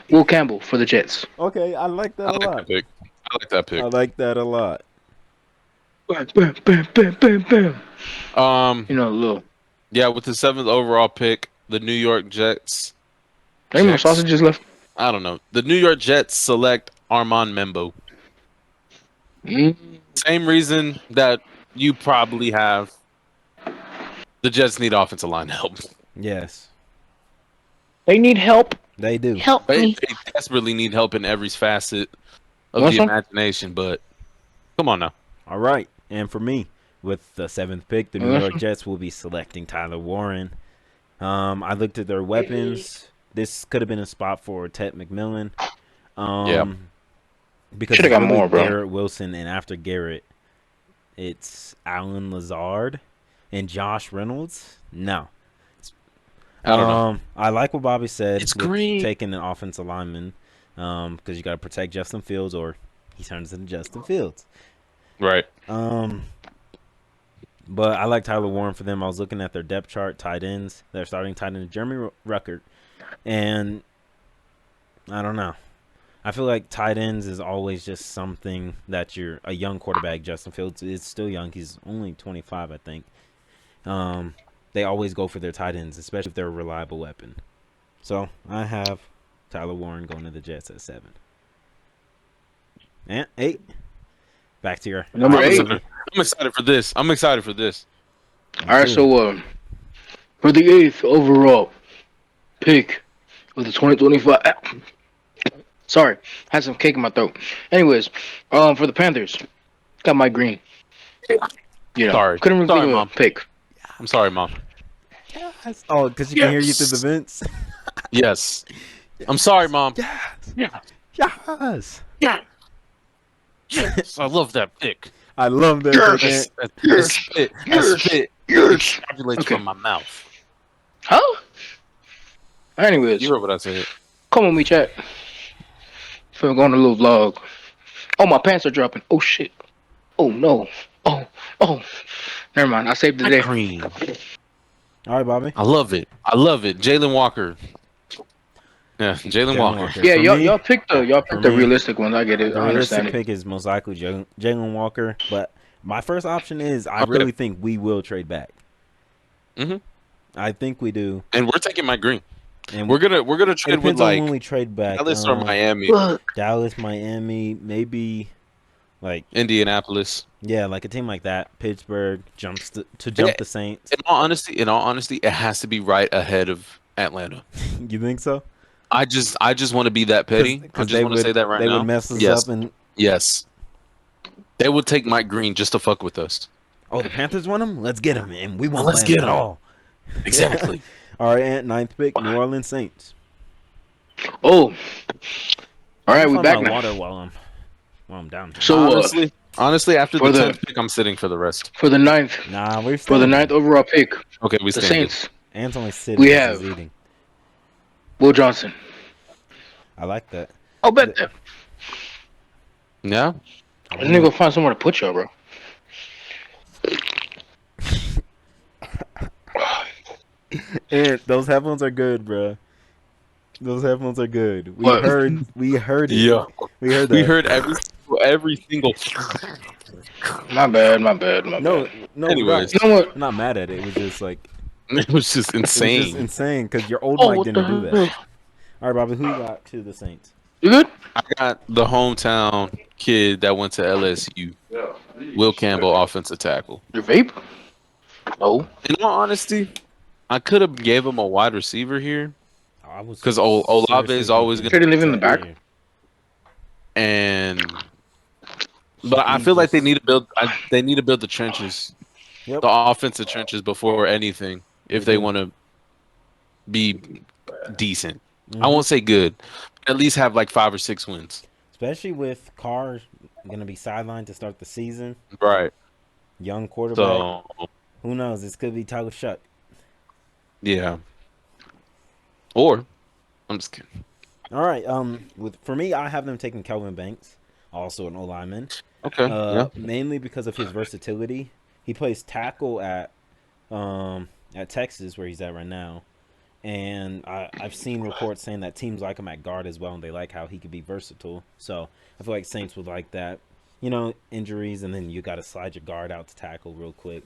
Will Campbell for the Jets. Okay, I like that I a like lot. that pick. I like that I pick. like that a lot. Bam, bam, bam, bam, bam, bam. You know, a little. Yeah, with the seventh overall pick, the New York Jets. Any more sausages left? I don't know. The New York Jets select Armand Membo. Mm. Same reason that you probably have. The Jets need offensive line help. Yes, They need help. they do. Help They me. desperately need help in every facet of Want the some? imagination, but come on now. All right, and for me, with the seventh pick, the New Mhm. York Jets will be selecting Tyler Warren. I looked at their weapons. This could have been a spot for Ted McMillan. Yeah. Because Shoulda it's got really more, bro. Garrett Wilson, and after Garrett, it's Alan Lazard and Josh Reynolds. No. I don't know. I like what Bobby said. It's with green. taking an offensive lineman, because you got to protect Justin Fields, or he turns into Justin Fields. Right. But I like Tyler Warren for them. I was looking at their depth chart, tight ends. They're starting tight end Jeremy Ruckert, and I don't know. I feel like tight ends is always just something that you're a young quarterback. Justin Fields is still young. He's only 25, I think. They always go for their tight ends, especially if they're a reliable weapon. So I have Tyler Warren going to the Jets at 7. And 8. Back to your Number I'm 8. excited. I'm excited for this. I'm excited for this. All right, so for the 8th overall pick of the 2025. Sorry, had some cake in my throat. Anyways, for the Panthers, got Mike Green. You know, Sorry. couldn't really Sorry, think of Mom. a pick. I'm sorry, Mom. Yes. Oh, because she can hear you through the vents. Yes. I'm sorry, Mom. Yes. Yeah. Yes. Yeah. Yes. I love that pick. I love that. Yes. pick, That spit. That spit Yes. extrapolates Okay. from my mouth. Huh? Anyways, You heard what I said. come on, me chat. So we're going on a little vlog. Oh, my pants are dropping. Oh shit. Oh no. Oh. Never mind. I saved the day. Green. All right, Bobby. I love it. I love it. Jalen Walker. Yeah, Jalen Walker. Yeah, For y'all me, picked the me, realistic ones. I get it. the I realistic understand it. pick is most likely Jalen Walker. But my first option is I Okay. really think we will trade back. Mhm. I think we do. And we're taking Mike Green. And We're gonna it trade with depends on like when we trade back. Dallas or Miami, Dallas, Miami, maybe like Indianapolis. yeah, like a team like that. Pittsburgh jumps to jump the Saints. In all honesty, it has to be right ahead of Atlanta. You think so? I just want to be that petty. I just want to say that right they now. would mess us Yes. up and Yes. They would take Mike Green just to fuck with us. the Panthers want him. Let's get him, man. We won't Let's play him get at him. all. Exactly. All right, and 9th pick, New Orleans Saints. Oh. All right, we Find back my now. water while I'm down here. So Honestly, after for the the- 10th pick, I'm sitting for the rest. for the 9th, Nah, we're for the standing. 9th overall pick, Okay, we the stand. Saints, Ant's only sitting. We 'cause have- he's eating. Will Johnson. I like that. I'll bet that. Yeah. I just need to go find somewhere to put y'all, bro. And those headphones are good, bro. Those headphones are good. We What? heard it. Yeah. We heard that. We heard every single. My bad. No, Anyways. You know what? I'm not mad at it. It was just like It was just it was insane. just insane because your old Oh, mic what didn't the do that. hell? All right, Bobby, who you got to the Saints? You good? I got the hometown kid that went to LSU, Will Campbell, offensive tackle. Your vape? Oh. In all honesty, I could have gave him a wide receiver here, I was 'Cause Olave seriously is always thinking Should he live in the back? here. but I He feel like they just- need to build. They need to build the trenches, Yep. the offensive trenches before anything, if They they do. want to be decent. I Mhm. won't say good, at least have like 5 or 6 wins. Especially with Carr gonna be sidelined to start the season. Right. Young quarterback. So Who knows? This could be Tyler Shuck. yeah. Or I'm just kidding. All right. For me, I have them taking Kelvin Banks, also an O lineman. Okay. Yeah. Mainly because of his versatility. He plays tackle at Texas, where he's at right now, and I've seen reports saying that teams like him at guard as well, and they like how he could be versatile. So I feel like Saints would like that. You know, injuries, and then you got to slide your guard out to tackle real quick.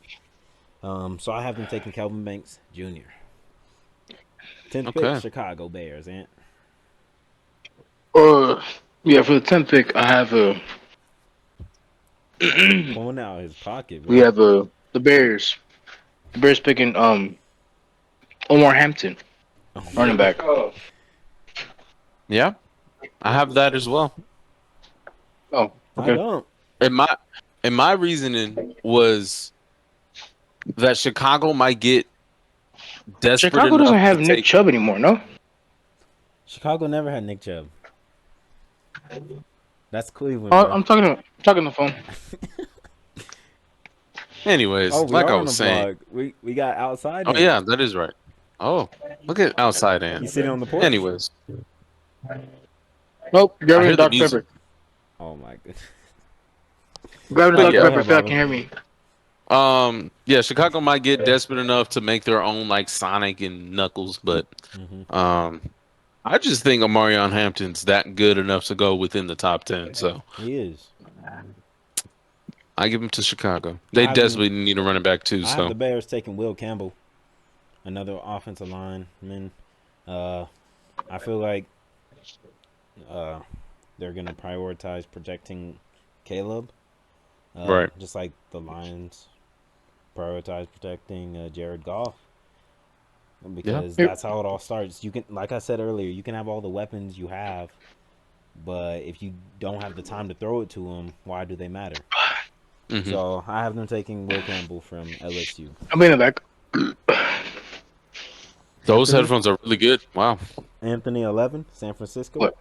So I have them taking Kelvin Banks Jr. 10th Okay. pick, Chicago Bears, Ant. Yeah, for the 10th pick, I have Pulling out his pocket, bro. we have the Bears. The Bears picking Omar Hampton, running back. Yeah. I have that as well. Oh, I okay. don't. And my reasoning was that Chicago might get desperate Chicago enough doesn't to have Nick take- Chubb anymore, no? Chicago never had Nick Chubb. That's Cleveland. Oh, bro. I'm talking on the phone. Anyways, Oh, we like are I on was the saying. vlog. We got outside. Oh Ant. yeah, that is right. Oh, look at outside You Ant. sitting on the porch. Anyways, Nope, I grabbing hear the the Dr. music. Pepper. Oh my goodness. Grabbing the But Dr. yeah. Pepper if y'all can hear me. yeah, Chicago might get desperate enough to make their own like Sonic and Knuckles, but Mhm. I just think Omarion Hampton's that good enough to go within the top 10. So He is. I give him to Chicago. They I desperately need a running back too. I have So the Bears taking Will Campbell, another offensive lineman. I feel like uh, they're gonna prioritize protecting Caleb, Right. just like the Lions prioritize protecting Jared Goff, Yeah. because that's how it all starts. You can, like I said earlier, you can have all the weapons you have, but if you don't have the time to throw it to them, why do they matter? Hmm. So I have them taking Will Campbell from LSU. I'm in the back. Those Anthony, headphones are really good. Wow. Anthony 11, San Francisco. What?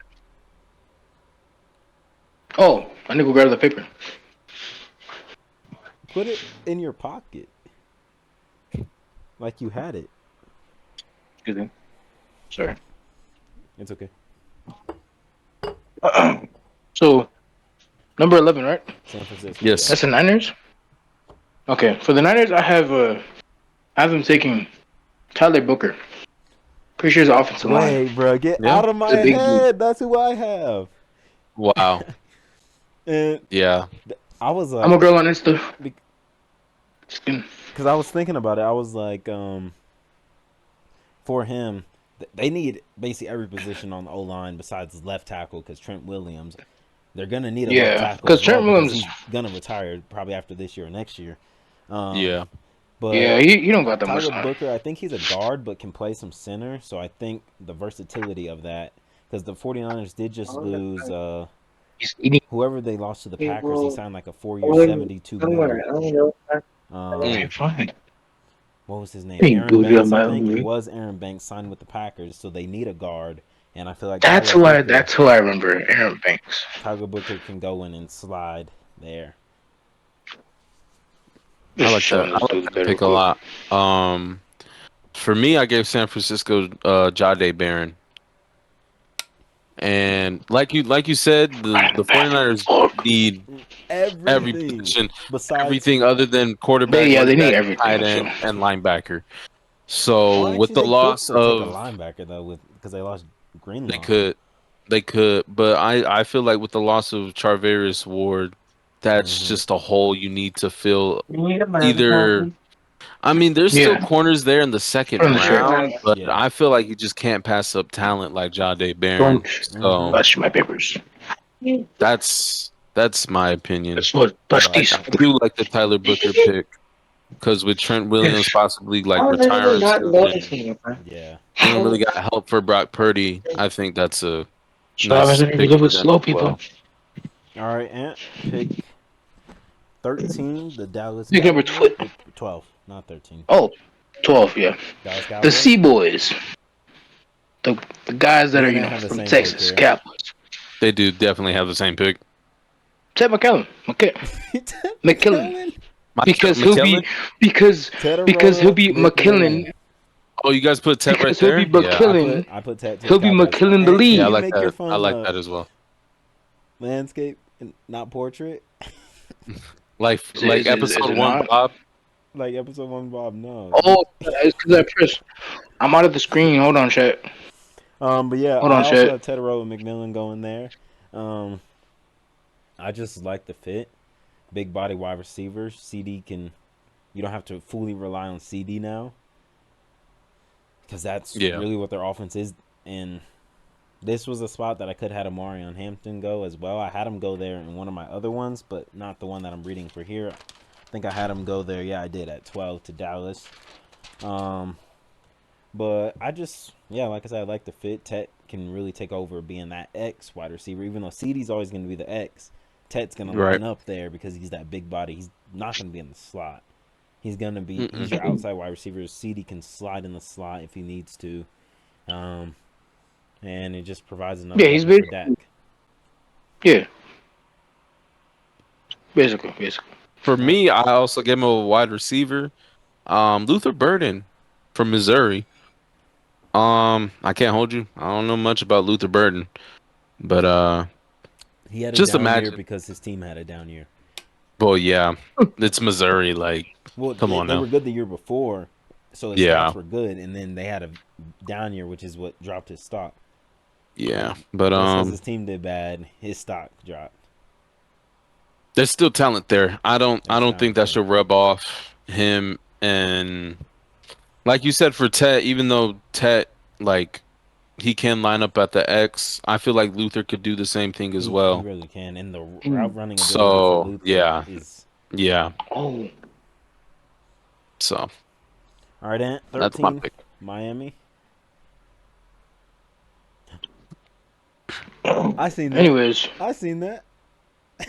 Oh, I need to go grab the paper. Put it in your pocket, like you had it. Excuse me. Sorry. It's okay. So, number 11, right? San Francisco. Yes. That's the Niners? Okay, for the Niners, I have them taking Tyler Booker. Pretty sure he's the offensive line. Wait, bro, get Yeah. out of my The big dude. head. That's who I have. Wow. And Yeah. I was I'm a like, girl on Insta. because I was thinking about it. I was like, for him, they need basically every position on the O line besides left tackle, because Trent Williams, they're gonna need a left Yeah, tackle because as well, Trent Williams. he's gonna retire probably after this year or next year. Yeah. But Yeah, he don't got that much Tyler time. Booker, I think he's a guard but can play some center, so I think the versatility of that, because the 49ers did just lose He's eating. whoever they lost to the He Packers. He will- signed like a 4-year, $72 million. I don't know. Okay, fine. What was his name? Hey, Aaron booty Banks, on I my think. It movie. was Aaron Banks signed with the Packers, so they need a guard, and I feel like That's who I remember. Aaron Banks. Tyler Booker can go in and slide there. I like showing that. I this like dude's that better pick a quick. lot. For me, I gave San Francisco Jade Barron. And like you said, the 49ers need every Everything position, besides everything other than quarterback, Yeah, they running need back, everything, tight so. end, and linebacker. So Well, with actually, the they could loss still take a of linebacker though, because they lost Greenlaw. they could, but I feel like with the loss of Charvarius Ward, that's just a hole you need to fill. You need a man. Either I mean, there's still Yeah. corners there in the second From the shirt. round, but Yeah. I feel like you just can't pass up talent like Jade Barron. Don't So bust my papers. that's my opinion. That's what bust these. I do like the Tyler Booker pick because with Trent Williams Yes. possibly like Oh, no, retiring not soon noticing, man. Yeah. and ain't really got help for Brock Purdy, I think that's a So I nice wasn't pick live for with them slow as people. well. All right, Ant, pick 13, the Dallas Pick number Cowboys. 12, not 13. Oh, 12, yeah. Dallas The Cowboys. Sea Boys. The guys that Me are, and you Ant know, have the from same Texas, pick here. Cowboys. They do definitely have the same pick. Ted McKellen. McKellen. Because he'll be McKillen. Oh, you guys put Ted right Because he'll there? be Yeah, McKillen. I put Ted to He'll the be Cowboys. McKillen the Ant, can lead. I you like make that. your phone I like that as well. landscape and not portrait? Like Is episode it 1, not? Bob. Like episode 1, Bob. No. Oh, it's because I pressed. I'm out of the screen. Hold on, chat. But yeah, Hold I on, also chat. have Tedero and McMillan going there. I just like the fit. Big body wide receivers. CD can. You don't have to fully rely on CD now, because that's really what their offense is. And this was a spot that I could have had Amari on Hampton go as well. I had him go there in one of my other ones, but not the one that I'm reading for here. I think I had him go there. Yeah, I did at 12 to Dallas. But I just, like I said, I like the fit. Tet can really take over being that X wide receiver, even though CD's always going to be the X. Tet's going to line up there because he's that big body. He's not going to be in the slot. He's going to be, he's your outside wide receiver. CD can slide in the slot if he needs to. And it just provides another Yeah, he's weapon big. for Dak. Yeah. Basically. For me, I also gave him a wide receiver. Luther Burden from Missouri. I can't hold you. I don't know much about Luther Burden, but He had a just down year imagine. because his team had a down year. Well, yeah, it's Missouri. Like, Well, come on they now. were good the year before, so his stats were good, and then they had a down year, which is what dropped his stock. Yeah, but because his team did bad, his stock dropped. There's still talent there. I don't think that there. should rub off him. And like you said for Tet, even though Tet like he can line up at the X. I feel like Luther could do the same thing as He well. really can, and the Mm. route running ability for So Luther yeah, is yeah. Oh, So all right. Ant that's my 13, pick. Miami. I seen that. anyways, I seen that.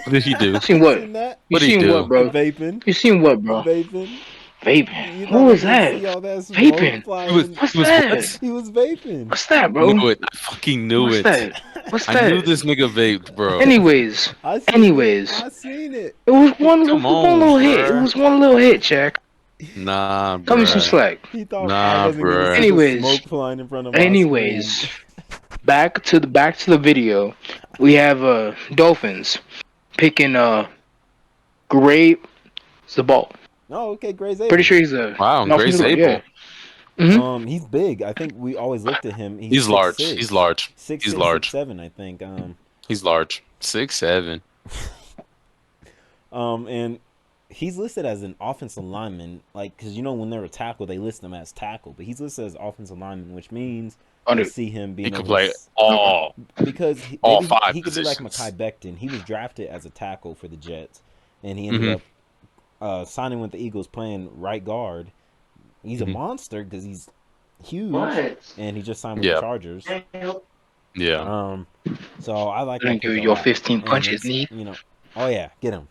What did he do? seen I what? seen that. You What did he seen what, do? bro? Vaping, You seen what, bro? vaping. Vaping. You thought Who I was didn't that? see all that smoke Vaping. He was flying? What's he was that? what? He was vaping. What's that, Knew bro? it. I fucking knew What's it. that? What's I knew that? this nigga vaped, bro. Anyways, I seen it. anyways, I seen it. it was one. It Come was one on, little hit. It bruh. was one little hit, Jack. Nah, Cut me some bruh. slack. He thought I Nah, wasn't gonna see bruh. the Anyways, smoke flying in front of my screen. anyways, back to the video. We have Dolphins picking Gray Zabal. Oh, okay, Gray's Pretty able. sure he's a Wow, an Grace offensive line. Yeah. Abel. Mm-hmm. He's big. I think we always looked at him. He's He's six large. He's six, large. six He's six, six large. seven. I think. He's large. 6'7". And he's listed as an offensive lineman, like because when they're a tackle, they list him as tackle, but he's listed as offensive lineman, which means they Under. see him He being could able to play all because all maybe five he could be like positions. Mekhi Becton. He was drafted as a tackle for the Jets, and he ended hmm up signing with the Eagles, playing right guard. He's a hmm monster because he's huge, What? and he just signed with the Yeah. Chargers. Yeah. Um, so I like that Gonna give pick you a your lot, 15 and punches, it's need. oh yeah, get him.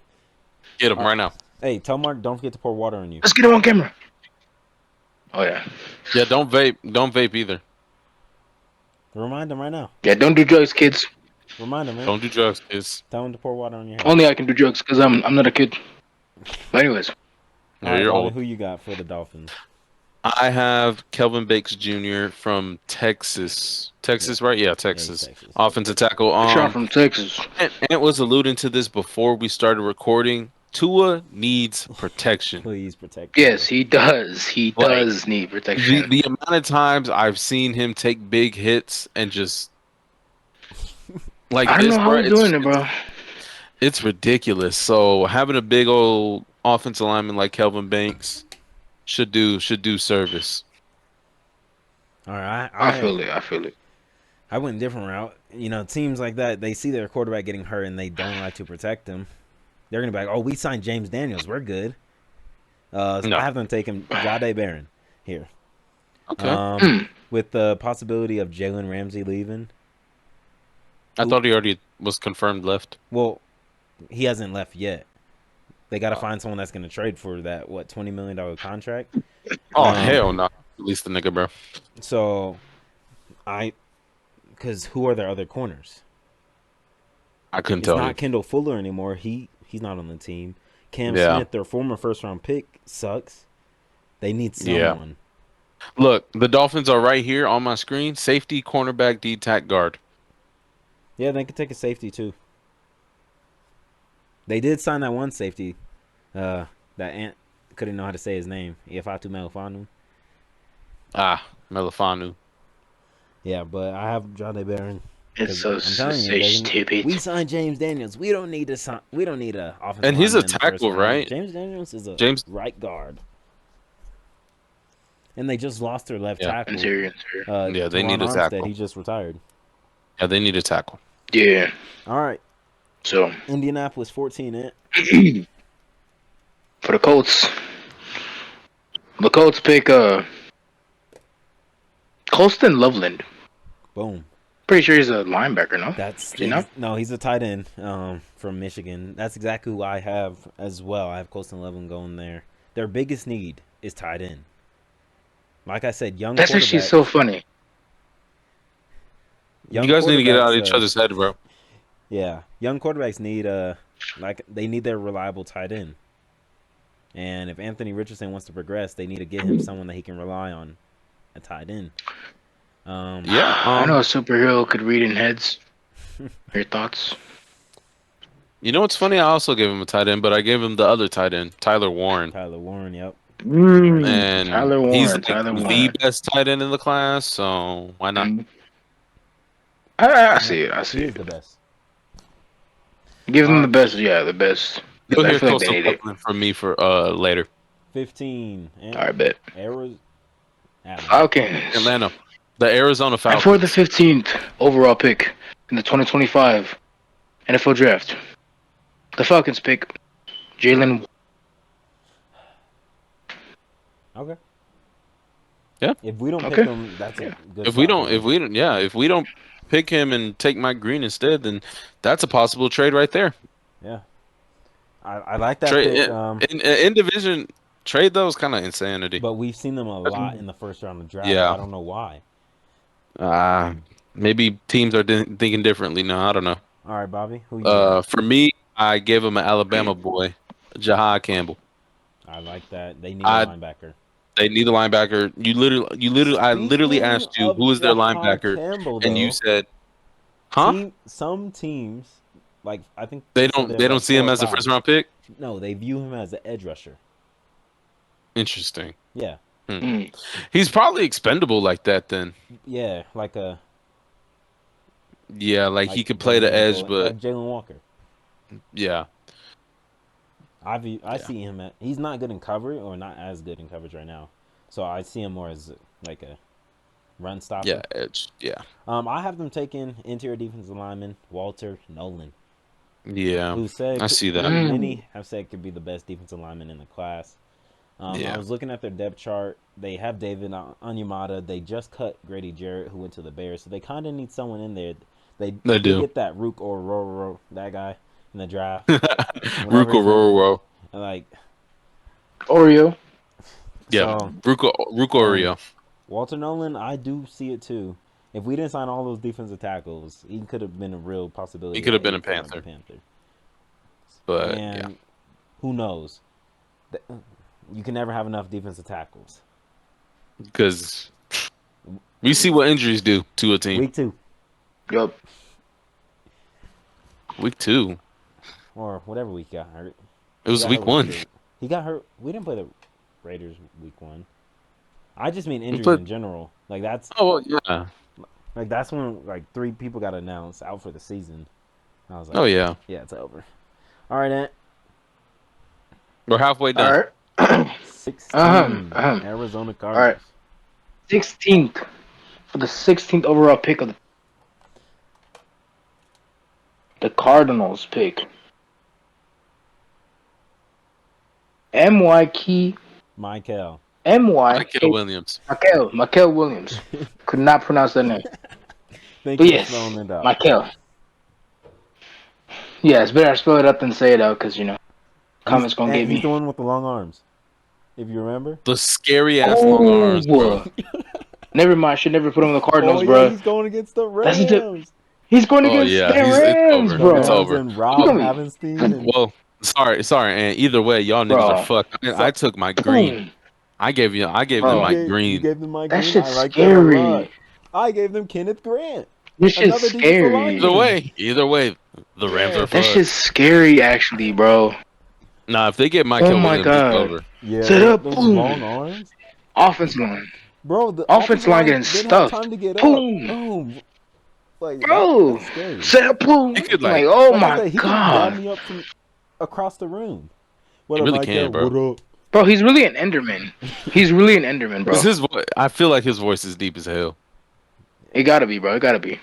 Get him All right. right now. Hey, tell Mark, don't forget to pour water on you. Let's get him on camera. Oh yeah. Yeah, don't vape. Don't vape either. Remind him right now. Yeah. Don't do drugs, kids. Remind him, man. Don't do drugs, kids. Tell him to pour water on your head. Only I can do drugs because I'm not a kid. But anyways, All Yeah, right, you're Bobby, old. who you got for the Dolphins? I have Kelvin Bakes Jr. from Texas. Texas, right? Yeah, Yeah, he's Texas. Texas. Offensive tackle. shot from Texas. Ant was alluding to this before we started recording. Tua needs protection. Please protect Yes, Tua. he does. He Like does need the protection. the amount of times I've seen him take big hits and just like I don't this, know how bro. we're doing it, bro. It's ridiculous. So having a big old offensive lineman like Kelvin Banks should do service. All right, I feel it. I feel it. I went a different route. Teams like that, they see their quarterback getting hurt and they don't like to protect him. They're gonna be like, "Oh, we signed James Daniels. We're good." So No. I have them taking Jade Barron here. Okay. With the possibility of Jalen Ramsey leaving. I thought he already was confirmed left. Well, he hasn't left yet. They got to find someone that's going to trade for that $20 million contract. Oh hell no! Release the nigga, bro. So, because who are their other corners? I couldn't It's tell not you. Kendall Fuller anymore. He's not on the team. Cam Yeah. Smith, their former first round pick, sucks. They need Yeah. someone. Look, the Dolphins are right here on my screen. Safety, cornerback, D-tack, guard. Yeah, they could take a safety too. They did sign that one safety. That Ant couldn't know how to say his name. Ifatu Melifanu. Melifanu. Yeah, but I have Jade Barron. It's so, I'm telling so you, stupid. we signed James Daniels. We don't need to We don't need a offensive And he's a lineman in the first tackle, round. right? James Daniels is a James- right guard. And they just lost their left Yeah. tackle. Interior. Yeah, they Teron need a Armstead. tackle. He just retired. Yeah, they need a tackle. Yeah. All right, So Indianapolis 14. for the Colts pick Colston Loveland. Boom. Pretty sure he's a linebacker, no? That's Is he not? no, he's a tight end from Michigan. That's exactly who I have as well. I have Colston Loveland going there. Their biggest need is tight end. Like I said, young. That's actually so funny. You guys need to get out of each quarterbacks, other's head, bro. Yeah, young quarterbacks need they need their reliable tight end. And if Anthony Richardson wants to progress, they need to get him someone that he can rely on, a tight end. Yeah. I know a superhero could read in heads. Your thoughts? You know what's funny? I also gave him a tight end, but I gave him the other tight end, Tyler Warren. Tyler Warren. Yep. And Tyler Warren. he's like Tyler the Warren. best tight end in the class, so why not? I see it. I see He is it. the best. Give them the best. Yeah, the best. You'll I hear feel like they Coastal need it. Brooklyn from me for later. 15. I bet. Arizona. Okay. Atlanta. The Arizona And Falcons. for the 15th overall pick in the 2025 NFL Draft, the Falcons pick Jalen. Okay. Yeah. If we don't Okay. pick him, that's a good. If we spot for don't, him. if we don't pick him and take Mike Green instead, then that's a possible trade right there. Yeah. I like that Trade pick. in division trade though is kind of insanity. But we've seen them a lot in the first round of draft. Yeah. I don't know why. Maybe teams are thinking differently now. I don't know. All right, Bobby, who you got? For me, I gave him an Alabama boy, Jahad Campbell. I like that. They need a I linebacker. They need a linebacker. I literally Speaking asked you of who is their Jahad linebacker, Campbell, and you though, said, "Huh?" some teams, like I think They said don't. there's They don't like see 4 him or as a 5. first round pick. No, they view him as an edge rusher. Interesting. Yeah, He's probably expendable like that. Then, yeah, like a yeah, like he could play the edge, but like Jalen Walker. yeah, I see him he's not good in coverage or not as good in coverage right now, so I see him more as like a run stopper. yeah, edge, yeah, I have them taking interior defensive lineman Walter Nolan, yeah. who said I see that. many have said could be the best defensive lineman in the class. I Yeah. was looking at their depth chart. They have David Onyemata. They just cut Grady Jarrett, who went to the Bears, so they kind of need someone in there. They do. get that Rook or Roro, that guy in the draft. Whatever Ruko his name is. Roro. And like Oreo. Yeah, so, Ruko Oreo. Walter Nolan, I do see it too. If we didn't sign all those defensive tackles, he could have been a real possibility. He could have been a for, like, Panther. Panther. But And who knows? You can never have enough defensive tackles. because we see what injuries do to a team. Week 2 Yup. Week 2. or whatever week he got hurt. It was He got week hurt 1. 2. He got hurt. We didn't play the Raiders week 1. I just mean injuries played- in general. Like that's Oh yeah. that's when like 3 people got announced out for the season. I was like, Oh yeah. yeah, it's over. All right, Ant. We're halfway done. All right. 16 Arizona Cardinals. All right. 16th for the 16th overall pick of the Cardinals pick. Michael Michael M-Y-K Williams. Michael Williams. Could not pronounce that name. Thank But you yes, for spelling it out. Michael. Yeah, it's better I spell it up than say it out because, comments gonna get He's me. the one with the long arms. If you remember. The scary ass long arms, bro. Never mind. Should never put him on the Cardinals, yeah, bro. he's going against the That's the- Rams. He's going Oh, against yeah, the it's Rams, over. bro. It's over. And Rob Look at me. Havenstein. And Well, sorry, and either way, y'all niggas Bro. are fucked. I took my green. Boom. I gave Bro. them my you green. gave them Mike That Green. shit's I like that a lot. scary. I gave them Kenneth Grant. This shit's Another defensive scary. lineman. Either way, the Rams are That fucked. shit's scary, actually, bro. Nah, if they get Michael Oh my Williams, God. it's over. Yeah, Set up, those boom. long arms. Offensive line. Bro, the Offensive line getting didn't have stuffed. time to get Boom. up. Boom. Like, Bro. that's scary. Set up, boom. He could, like, like- oh Like I my said, he can grab God. me up from across the room. What He up, really Michael? can, bro. What up? Bro, he's really an Enderman. He's really an Enderman, bro. Cause his I feel like his voice is deep as hell. It gotta be, bro. It gotta be.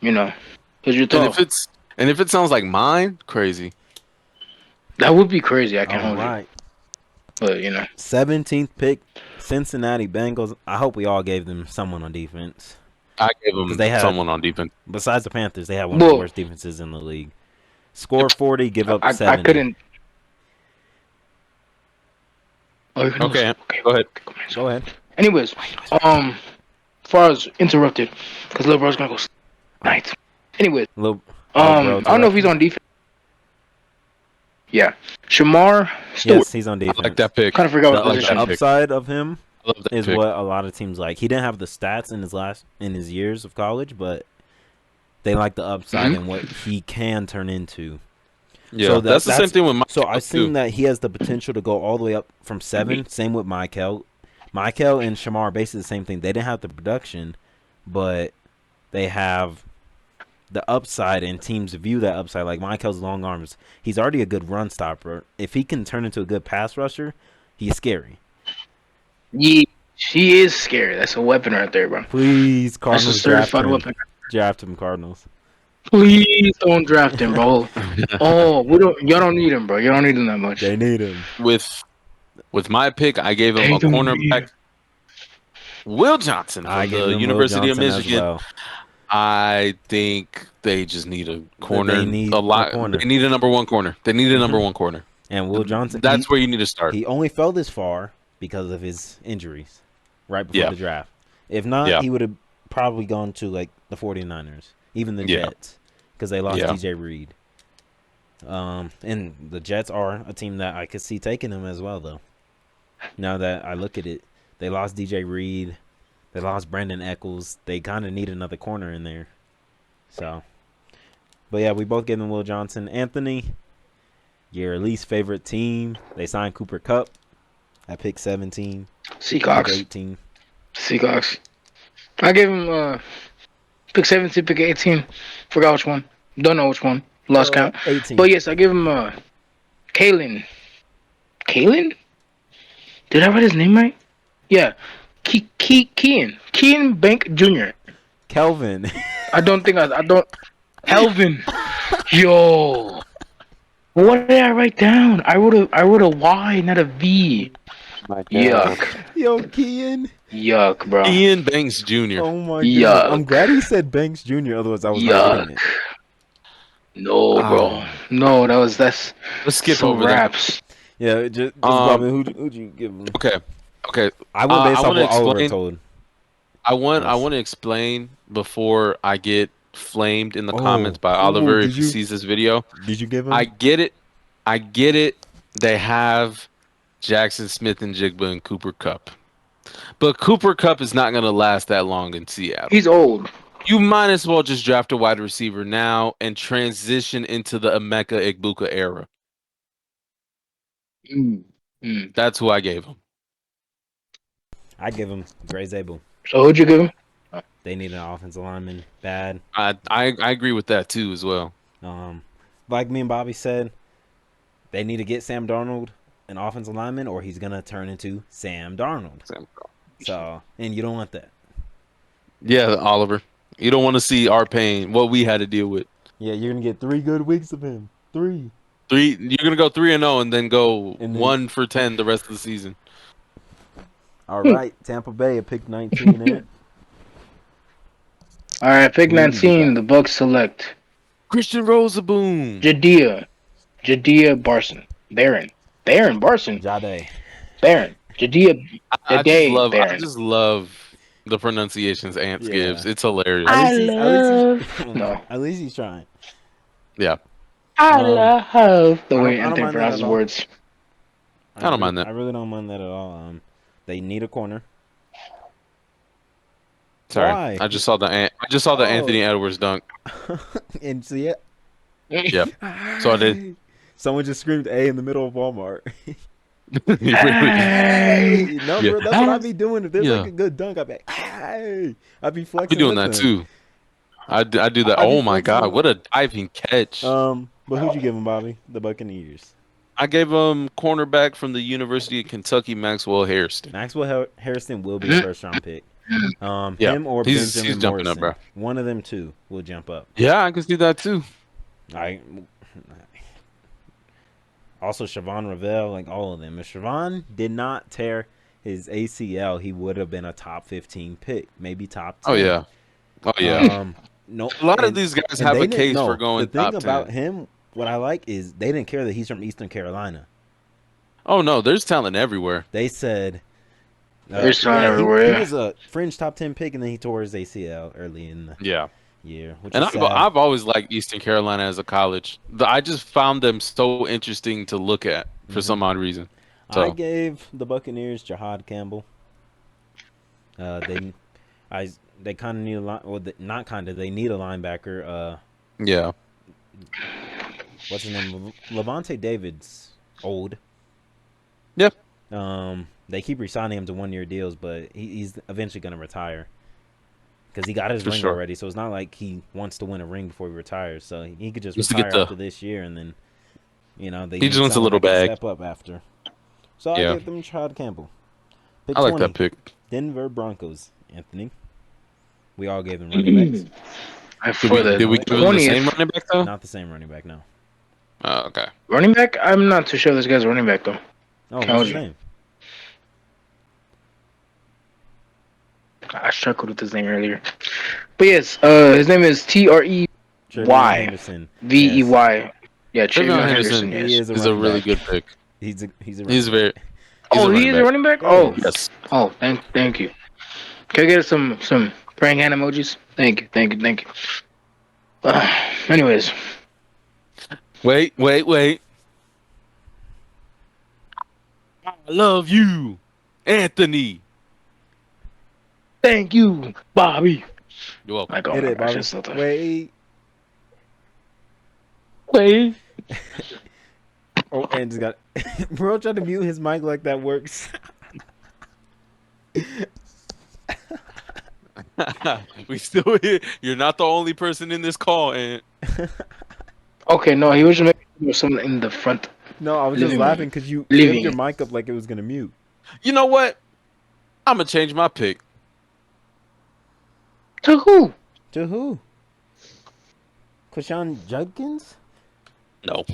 Because you're And tall. if it sounds like mine, crazy. That would be crazy. I can All hold right. you. But, 17th pick, Cincinnati Bengals. I hope we all gave them someone on defense. I gave him 'Cause they had- someone on defense. Besides the Panthers, they have one of the Whoa. worst defenses in the league. Score 40, give up I 70. couldn't. Oh, you can Okay, okay, go ahead. Go ahead. Anyways, as far as interrupted, because Lil Bro's gonna go night. Anyways, Lil, I Bro, don't know if he's on defense. Yeah, Shamar Stewart. yes, he's on I defense. like that pick. Kind of forgot The, what like, position. the upside of him I love that is pick. what a lot of teams like. He didn't have the stats in his years of college, but they like the upside and what he can turn into. Yeah, So that's the same thing with Michael. So I've seen too. that he has the potential to go all the way up from 7. Same with Michael. Michael and Shamar are basically the same thing. They didn't have the production, but they have the upside, and teams view that upside. Like Michael's long arms, he's already a good run stopper. If he can turn into a good pass rusher, he's scary. Yeah, She is scary. That's a weapon right there, bro. Please, That's a Cardinals draft certified him. weapon. Draft him, Cardinals. Please don't draft him, bro. Oh, we don't. Y'all don't need him, bro. You don't need him that much. They need him. With my pick, I gave him They a don't need cornerback, him. Will Johnson I from gave the him Will University of Johnson as Michigan. well. I think they just need a corner. They need a a lot. corner. They need a number one corner. They need a number Mhm. one corner. And Will Johnson, That's where you need to start. he only fell this far because of his injuries right before Yeah. the draft. If not, Yeah. he would have probably gone to like the 49ers, even the Yeah. Jets, because they lost Yeah. DJ Reed. And the Jets are a team that I could see taking him as well, though. Now that I look at it, they lost DJ Reed, they lost Brandon Eccles. They kind of need another corner in there. So, but yeah, we both gave him Will Johnson. Anthony, your least favorite team? They signed Cooper Kupp at pick 17, pick Seahawks. 18. Seahawks. I gave him pick 17, pick 18. Forgot which one. Don't know which one. Lost count. 18. But yes, I give him Kalen. Kalen? Did I write his name right? Yeah. Kean Bank Jr. Kelvin. I don't. Helvin. Yo. What did I write down? I wrote a Y, not a V. My Yuck. Yo, Kean. Yuck, bro. Ian Banks Jr. Oh my Yuck. goodness. I'm glad he said Banks Jr. Otherwise, I was not Yuck. getting it. No, bro. Oh. No, that's Let's skip some over that. raps. Yeah, just Bobby, who'd you give him? Okay. I went based I off wanna what Oliver explain- told. I want Yes. to explain before I get flamed in the Oh. comments by Oh, Oliver did if he you- sees this video. Did you give him? I get it. They have Jackson Smith and Jigba and Cooper Kupp. But Cooper Kupp is not going to last that long in Seattle. He's old. You might as well just draft a wide receiver now and transition into the Emeka Egbuka era. That's who I gave him. I give him Gray Zabel. So who'd you give him? They need an offensive lineman bad. I agree with that too as well. Like me and Bobby said, they need to get Sam Darnold an offensive lineman, or he's gonna turn into Sam Darnold. So, and you don't want that. Yeah, Oliver. You don't want to see our pain, what we had to deal with. Yeah, you're gonna get 3 good weeks of him. 3. You're gonna go 3-0 and then go And then- 1 for 10 the rest of the season. All right, Tampa Bay at pick 19. There. All right, pick Who did you 19. got? The Bucks select Christian Rosaboom. Jadea Barson. Barron Barson. Jade. Barron. Jadea. I Day, I Baron. just love the pronunciations Ants Yeah. gives. It's hilarious. I At least No. At least he's trying. Yeah. I Um, love the I way don't Anthony mind that pronounces at all. words. I don't mind that. I really don't mind that at all. They need a corner. Sorry. Why? I just saw the Oh. Anthony Edwards dunk. And see it. Yep. So I did. Someone just screamed A in the middle of Walmart. Really- Hey, no, Yeah. bro, that's what I be doing. If there's Yeah. like a good dunk, I be like, hey, I be I flexing. be doing with that them. too. I do that. I be Oh my flexing god, with what a diving catch. But who'd you give him, Bobby? The Buccaneers. I gave him cornerback from the University of Kentucky, Maxwell Hairston. Maxwell Harrison will be a first round pick. Yeah, Him or he's Benjamin jumping Morrison. up, bro. One of them two will jump up. Yeah, I can see that too. Also, Siobhan Ravel, like all of them. If Siobhan did not tear his ACL, he would have been a top 15 pick, maybe top 10. Oh yeah. Oh yeah. No, A lot of and- these guys and have they a didn't- case no, for going The thing top about 10. him, what I like is they didn't care that he's from Eastern Carolina. Oh no, there's talent everywhere. They said There's talent he everywhere. was a fringe top 10 pick, and then he tore his ACL early in the Yeah. year, which And is sad. I've always liked Eastern Carolina as a college. I just found them so interesting to look at for some odd reason. I So gave the Buccaneers Jahad Campbell. They kind of need a line. Well, not kind of. They need a linebacker. yeah. What's his name? Levante David's old. Yep. They keep resigning him to 1-year deals, but he's eventually going to retire because he got his For ring sure. already. So it's not like he wants to win a ring before he retires. So he could just Just to retire get the- after this year, and then they He just need wants a someone little that can bag. Step up after. So I Yeah. gave them Jahad Campbell. Pick I like 20. that pick. Denver Broncos, Anthony. We all gave them running backs. For the Did we give him the 20th same running back though? Not the same running back, no. Oh, okay. running back, I'm not too sure this guy's a running back though. Oh, How what's was his you? name? I struggled with his name earlier. But yes, his name is TREVEY. Trevion Henderson. Yes. Yeah, Travion Travion Henderson Henderson. He Yes. is a is a running really back. good pick. He's a He's running back. very. Oh, he is a running back. Oh, Yes. Yes. oh, thank you. Can I get some praying hand emojis? Thank you. Anyways, Wait. I love you, Anthony. thank you, Bobby. You're welcome. Like, oh Hit my it, gosh, Bobby. that's something. Wait. Oh, and just got. Bro, trying to mute his mic like that works. We still here. You're not the only person in this call, and Okay, no, he was just making someone in the front. No, I was just Living laughing room. because you Living. flipped your mic up like it was gonna mute. you know what? I'm gonna change my pick. To who? To who? Quashawn Judkins? No,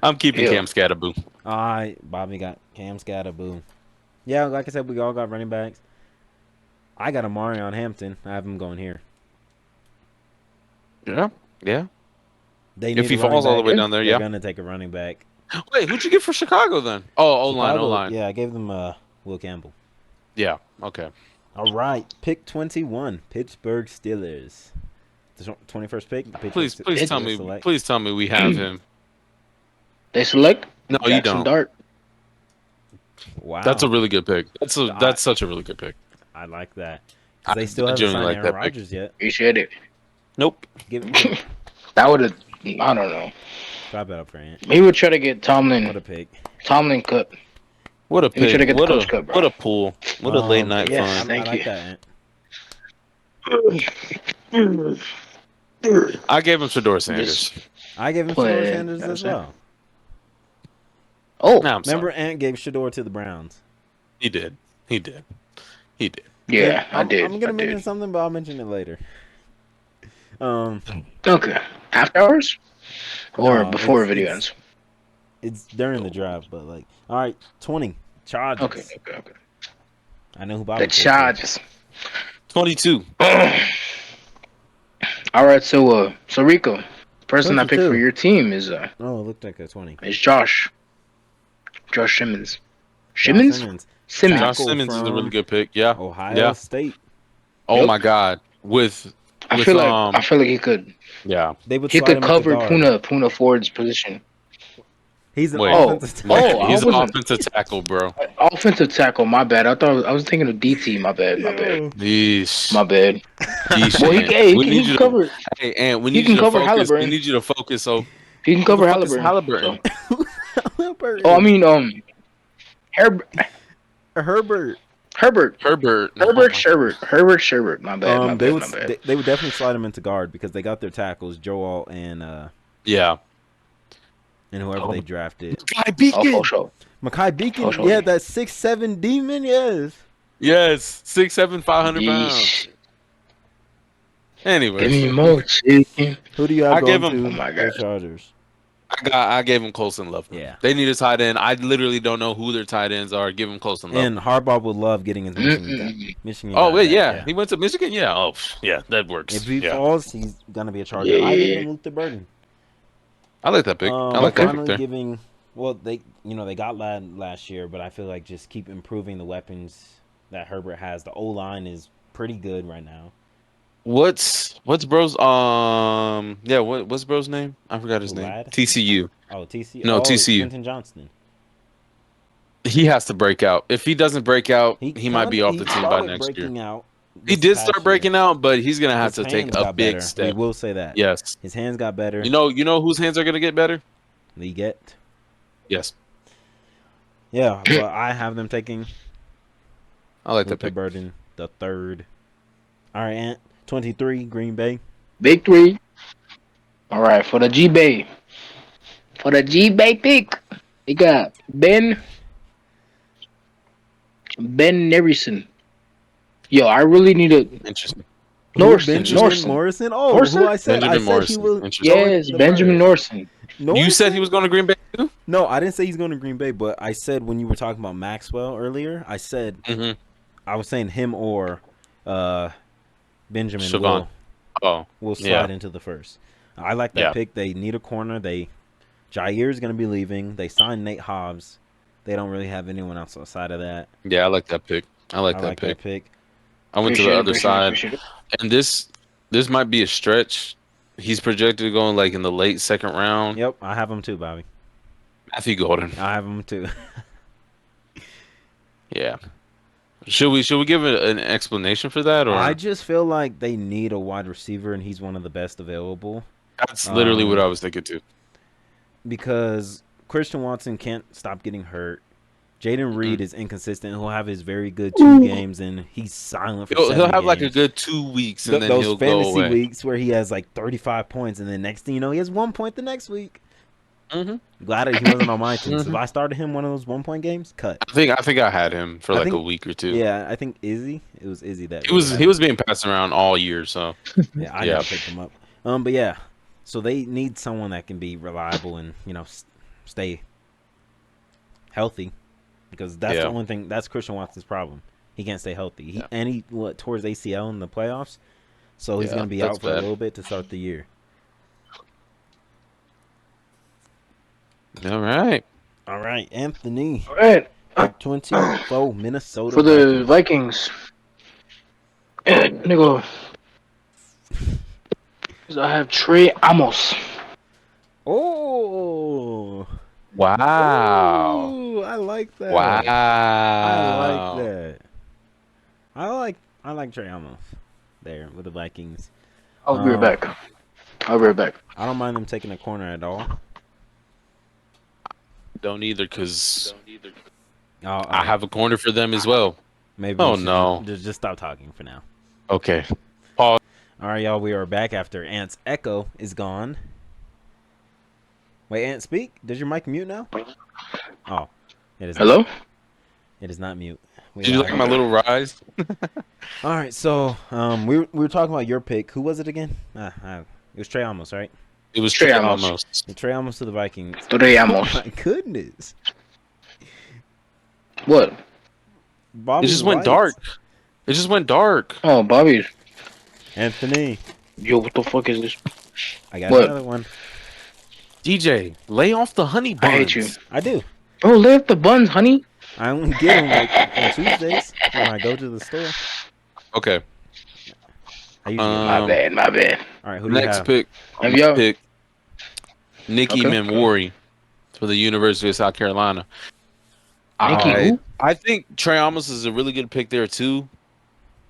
I'm keeping Ew. Cam Scatterboo. Alright, Bobby got Cam Scatterboo. Yeah, like I said, we all got running backs. I got Amari on Hampton. I have him going here. Yeah. They If need he a running falls all the back. way down there, They're yeah. gonna take a running back. Wait, who'd you get for Chicago then? Oh, Chicago, O-line. Yeah, I gave them Will Campbell. Yeah. Okay. All right, pick 21, Pittsburgh Steelers. The 21st pick. The Pittsburgh Please Steelers tell me. select. Please tell me we have him. They select No, you Jackson don't. Dart. Wow, That's a really good pick. That's such a really good pick. I like that. 'Cause they still I haven't genuinely signed like Aaron that pick. Rodgers yet. Appreciate it. Nope. That would have. I don't know. Clap it up for Ant. He would try to get What Tomlin a pick. cut. What a Maybe try to pick. get the coach cut, bro. What a pool. What a late night Yeah, fun. Thank I like you. that, Ant. I gave him Shador Sanders. I gave him Play, Shador you Sanders know what as I'm well. Oh, Nah, I'm Remember, sorry. Ant gave Shador to the Browns. He did. yeah, I I'm, did. I'm gonna I mention did. something, but I'll mention it later. Okay. After hours? Or No, before it's- video it's- ends? It's during the draft, but like, all right, 20 Chargers. Okay. I know who Bobby The picked. Chargers. 22. All right, so Rico, the person I picked 22. for your team is Oh, it looked like a 20. Josh Simmons. Josh Simmons? Simmons. Simmons. Josh Tackle Simmons is a really from good pick. Yeah. Ohio Yeah. State. Oh Yep. my God. With I feel like he could yeah. They would slide him into cover guard. Puna Ford's position. He's an Wait. offensive Oh, tackle. I He's an wasn't- offensive tackle, bro. Offensive tackle. My bad. I was thinking of DT. My bad. Yeesh. My bad. Yeesh, Well, Ant. he We need can you to cover. hey, Ant, we he need can you to cover focus. We Halliburton. need you to focus. So He can cover who the fuck is Halliburton. Halliburton? Herbert. Oh, I mean, Herbert. Herbert. Herbert. Sherbert. My bad. They My bad. would definitely slide him into guard because they got their tackles, Joel and Yeah. whoever they drafted. Guy Beacon. Oh, sure. Makai Beacon, Oh, sure. yeah, that 6'7" demon, yes. Yes. 6'7", 500 pounds. Yeesh. Anyways. Give me more chicken. Who do you have I going gave him- to Oh my the God. Chargers? I gave him Colson Love. Yeah. They need a tight end. I literally don't know who their tight ends are. Give him Colson Love. And Harbaugh would love getting his Michigan Oh, guy wait, back, yeah. He went to Michigan? Yeah. Oh, yeah, that works. If he yeah. falls, he's gonna be a Charger. Yeah. I gave him Luther Burden. I like that pick. I like that pick Finally there. giving. Well, they got last year, but I feel like just keep improving the weapons that Herbert has. The O line is pretty good right now. What's bro's what's bro's name? I forgot his name. Lad? TCU. Oh, TCU. No, oh, TCU. Quentin Johnston. He has to break out. If he doesn't break out, he might be off the team by started next year. breaking out He this did past start year. breaking out, but he's gonna have His to take hands a got big better. step. We will say that. Yes. His hands got better. You know whose hands are gonna get better? Leggett. Yes. Yeah, but I have them taking I like that Luther pick. Burden the third. All right, Ant. 23, Green Bay. Big three. All right, for the G Bay. For the G Bay pick, we got Ben Nerison. Yo, I really need to. Interesting. Norson. Benjamin Morrison. Oh, Norson? who I said? I Benjamin said he Morrison. was Interesting. going Yes, the Benjamin first. Norson. You said he Norson? was going to Green Bay too? No, I didn't say he's going to Green Bay, but I said when you were talking about Maxwell earlier, I said Mm-hmm. I was saying him or Benjamin Siobhan. Oh, will yeah. slide into the first. I like that Yeah. pick. They need a corner. Jair's going to be leaving. They signed Nate Hobbs. They don't really have anyone else outside of that. Yeah, I like that pick. I like I that like pick. that pick. I went to the other side, Appreciate it. and this might be a stretch. He's projected to go in like in the late second round. Yep, I have him too, Bobby. Matthew Golden. I have him too. Yeah. Should we give an explanation for that, or I just feel like they need a wide receiver, and he's one of the best available. that's literally what I was thinking too. Because Christian Watson can't stop getting hurt. Jaden Reed is inconsistent. He'll have his very good 2 games, and he's silent for 7 He'll have games. like a good 2 weeks, and then Those he'll fantasy go away. weeks where he has like 35 points, and then next thing you know, he has 1 point the next week. Glad that he wasn't on my team. So if I started him one of those 1-point games, cut. I think I had him for I like think- a week or 2. Yeah, I think Izzy. It was Izzy that He was being passed around all year, so Yeah, I Yeah. never picked him up. But yeah, so they need someone that can be reliable and stay healthy, because that's the Yeah. only thing. That's Christian Watson's problem. He can't stay healthy. Yeah. And he tore his ACL in the playoffs, so he's Yeah, gonna be that's out for a bad. little bit to start the year. all right. All right, Anthony, All right. 24 Minnesota For the Vikings. Vikings. Nigga. I have Trey Amos. Oh, Wow. Ooh, I like that. Wow. I like that. I like Trey Amos there with the Vikings. I'll be right back. I'll be right back. I don't mind them taking a corner at all. Don't either, because Oh, I have a corner for them as well. maybe. Oh, we should no. just stop talking for now. Okay. All right, y'all. We are back after Ant's echo is gone. Wait, Ant, speak. Does your mic mute now? Oh, it is. Hello? Not. It is not mute. We Did you got- like my little rise? All right, so we were talking about your pick. Who was it again? It was Trey Amos, right? It was Trey Trey Amos. Amos. Trey Amos to the Vikings. Trey Oh Amos. my goodness. What? Bobby It just went White. dark. It just went dark. Oh, Bobby. Anthony, Yo, what the fuck is this? I got What? another one. DJ, lay off the honey buns. I hate you. I do. Bro, lay up the buns, honey. I only get them like on Tuesdays when I go to the store. Okay. I usually My bad, my bad. All right, who do you Next have? pick. Have y'all? Pick Nikki Okay. Memwari for the University of South Carolina. Nikki who? I think Trey Amos is a really good pick there too,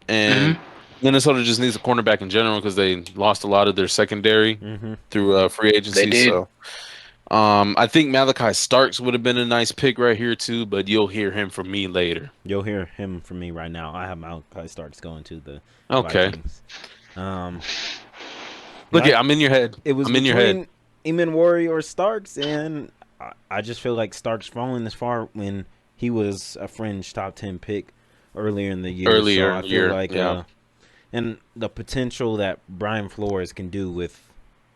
and Minnesota just needs a cornerback in general because they lost a lot of their secondary Mm-hmm. through free agency. They did. So, I think Malachi Starks would have been a nice pick right here too, but you'll hear him from me later. You'll hear him from me right now. I have Malachi Starks going to the Okay. Vikings. Look, Like- I'm in your head. It was I'm in your head. Eamon Worry or Starks, and I just feel like Starks falling this far when he was a fringe top 10 pick earlier in the year. Earlier so I in the feel year, like, yeah. and the potential that Brian Flores can do with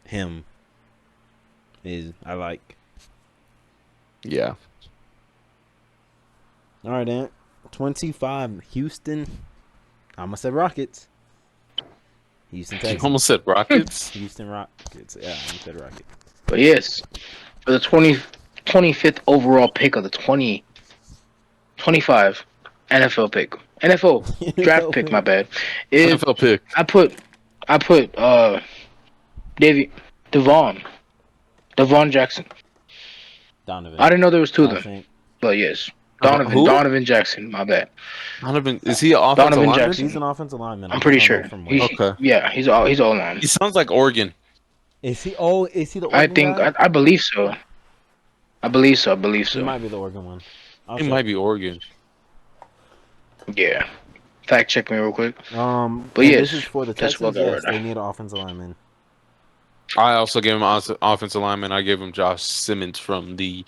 him is I like. Yeah. All right, Ant. 25, Houston. I almost said Rockets. Houston You Texans. almost said Rockets. Houston Rockets. Yeah, I said Rockets. But yes, for the 25th overall pick of the 2025 NFL pick. NFL draft pick, my bad. Is NFL pick. I put Devon Jackson. Donovan. I didn't know there was two of I them, think. but yes. Who? Donovan Jackson, my bad. Donovan, is he an offensive Donovan lineman? Jackson. He's an offensive lineman. I'm pretty I don't know sure. from He's, where. Okay. Yeah, he's all on. He sounds like Oregon. Is he? Oh, is he the I Oregon think guy? I believe so. I believe so. He might be the Oregon one. I'll He check. might be Oregon. Yeah. Fact check me real quick. But But yes, yes, this is for the that's Texans. what I Yes, read. they need an offensive lineman. I also gave him offensive lineman. I gave him Josh Simmons from the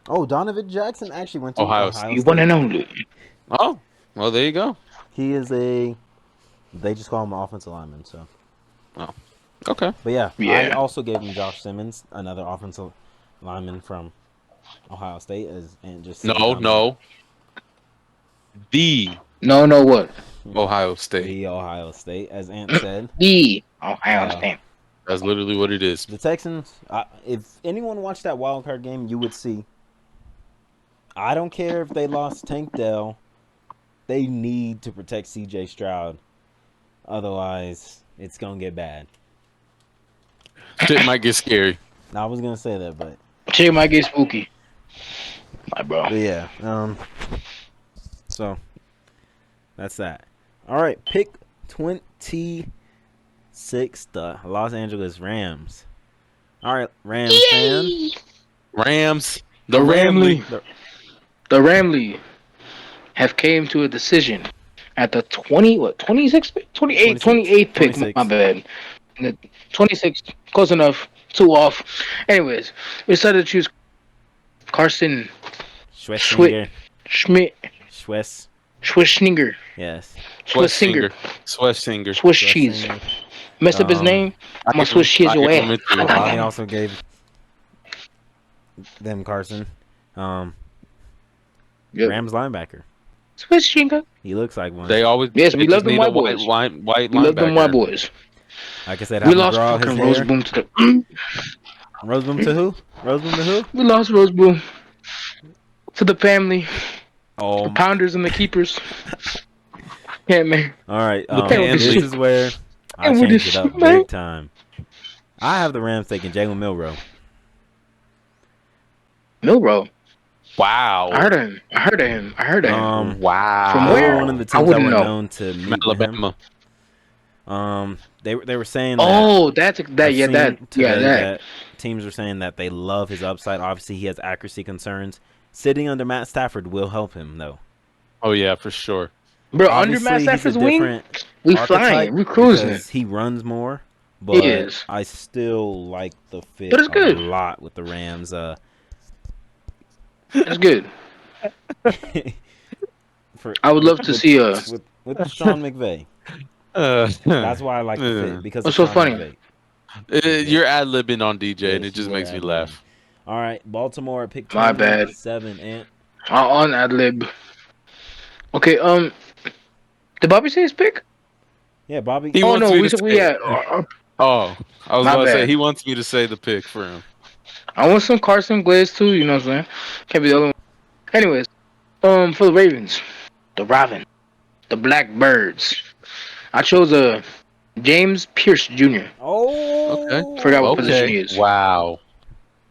Oh, Donovan Jackson actually went to Ohio Ohio State. You State. want to know? Oh, well, there you go. He is a. They just call him an offensive lineman. So, Okay. but yeah, I Yeah. also gave him Josh Simmons, another offensive lineman from Ohio State, and just said No. The No, what? Ohio State. the Ohio State, as Ant said. The Ohio Uh, State. That's literally what it is. The Texans. If anyone watched that wild card game, you would see. I don't care if they lost Tank Dell. They need to protect C.J. Stroud. Otherwise, it's gonna get bad. Shit might get scary. I was gonna say that, but Shit might get spooky. My bro. yeah. So that's that. All right, pick 26. The Los Angeles Rams. All right, Rams fan. Rams. The Ramley. The- The Ramley have came to a decision at the 26th, 28th 26th. pick. My bad. The 26th, close enough. 2 off. Anyways, we decided to choose Carson Schwessinger. Schmidt Schwissinger. Yes. Schwissinger. Sweat Swiss cheese. Schwessinger. Messed up his name. I'm gonna Swiss cheese your ass. Bobby also gave them Carson. Yep. Rams linebacker. Swiss cheese. He looks like one. They always. Yes, they we just love them need white a boys. white We love them linebacker. white boys. Like I said, We having lost draw fucking his hair. Roseboom to the. Roseboom to who? Roseboom to who? We lost Roseboom to the family, Oh, the pounders and the keepers. Yeah, man. all right. The This Panthers. is where I And with changed this it up shit, man. big time. I have the Rams taking Jalen Milroe. Milrow. Wow. I heard of him. Wow. From They where? were one of the I teams that wouldn't were know. known to meet with him. Alabama. They were saying that. Oh, that's that. I've Yeah, seen that. today Yeah, that. teams are saying that they love his upside. Obviously, he has accuracy concerns. Sitting under Matt Stafford will help him, though. Oh yeah, for sure. Bro, under Obviously, Matt he's a Stafford's wing, different we archetype flying, we cruising. because he runs more. But is. I still like the fit But it's good. a lot with the Rams. That's good. for, I would love to see a. with Sean McVay. That's why I like the fit because What's of so Sean funny? McVay. You're ad libbing on DJ, and Yes, it just you makes were me ad-libbing. laugh. All right, Baltimore pick My bad. 27. And On ad lib. Okay, did Bobby say his pick? yeah, Bobby. He Oh wants no, me we to said we say- had. Oh, I was My about to say bad. he wants me to say the pick for him. I want some Carson Glaze too. You know what I'm saying? Can't be the other one. Anyways, for the Ravens, the Blackbirds, I chose James Pierce Jr. Oh, Okay. Forgot what position Okay. he is. Wow.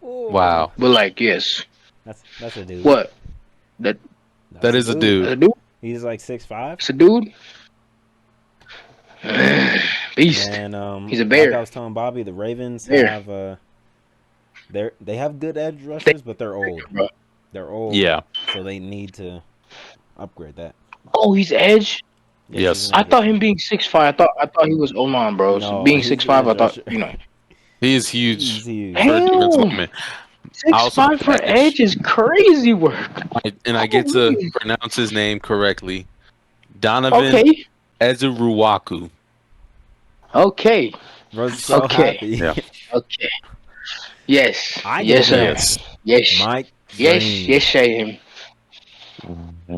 Oh. Wow. But like, yes. That's a dude. What? That is a That's dude. a dude? He's like 6'5". It's a dude? Beast. And He's a bear. Like I was telling Bobby, the Ravens Bear. have they have good edge rushers, but they're old. Bro. They're old. Yeah. So they need to upgrade that. Oh, he's edge. Yes. he's an I edge thought rusher. him being 6'5". I thought he was O-line, bro. So No, being he's an 6'5", I edge thought rusher. He is huge. He's huge. Hey. For a defensive Damn. lineman. also 6'5" for edge. edge is crazy work. And I get to Holy. pronounce his name correctly. Donovan Okay. Ezeruwaku. Okay. Rose so Okay. happy. Yeah. Okay. Yes. I Yes, get I am. Yes. Yes. Mike. Yes. Green. Yes, I am.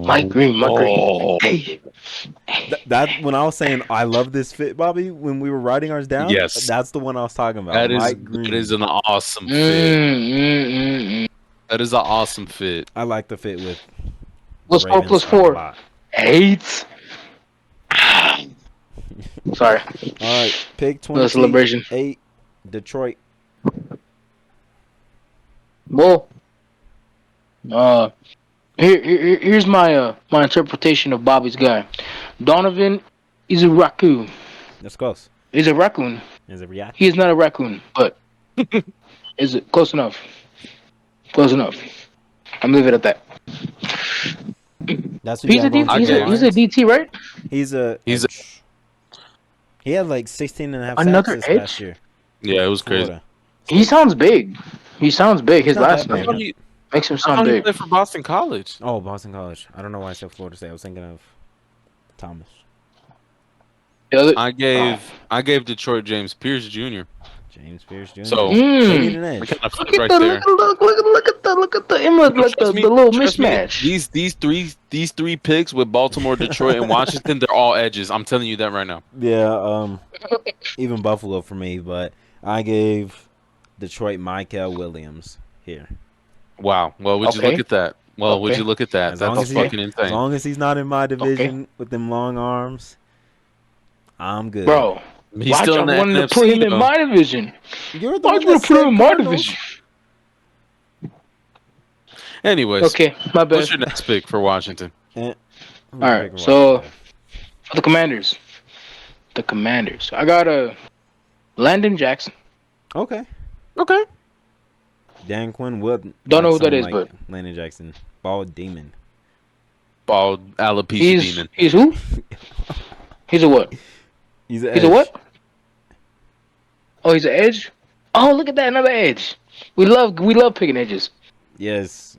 Mike Green. Oh. Hey. That when I was saying I love this fit, Bobby, when we were writing ours down, Yes. that's the one I was talking about. That Mike Green. is an awesome fit. Mm. That is an awesome fit. I like the fit with. What's the 4 Ravens plus a 4? lot. 8. Sorry. All right, pick Little celebration. 28. Detroit. Well, here's my my interpretation of Bobby's guy. Donovan is a raccoon. That's close. He's a raccoon. Is it react? He is not a raccoon, but is it close enough? Close enough. I'm leaving it at that. That's who He's you a, D- have on he's, the a, he's a Lions? DT, right? He's a. He had like 16 and a half Another sacks this edge? past year. Yeah, it was crazy. Florida. He sounds big. His Not last that I big. thought name he, makes him I thought sound he big. played for Boston College. Oh, Boston College. I don't know why I said Florida State. I was thinking of Thomas. The other, I gave Detroit James Pierce Jr. James Pierce Jr. So They need an I edge. kind of look flipped at right the there. look at the image, like the little mismatch. These three picks with Baltimore, Detroit, and Washington, they're all edges. I'm telling you that right now. Yeah, even Buffalo for me, but I gave Detroit Michael Williams here. Wow. Well, would you Okay. look at that? Well, would Okay. you look at that? As long That's as fucking as insane. long as he's not in my division with them long arms, I'm good. Bro, He's why'd still you in the want to put him NFC in though. my division? You're the Why'd one you want that to put him said in my Cardinals. division? Anyways, Okay, my bad. what's your next pick for Washington? All All right, so for the Commanders, I got a Landon Jackson. okay. Okay. Dan Quinn would Don't know like who that someone is, like but Landon Jackson, bald demon. Bald alopecia he's demon. he's who? He's a what? He's an He's a what? Oh, he's an edge. Oh, look at that, another edge. We love picking edges, Yes,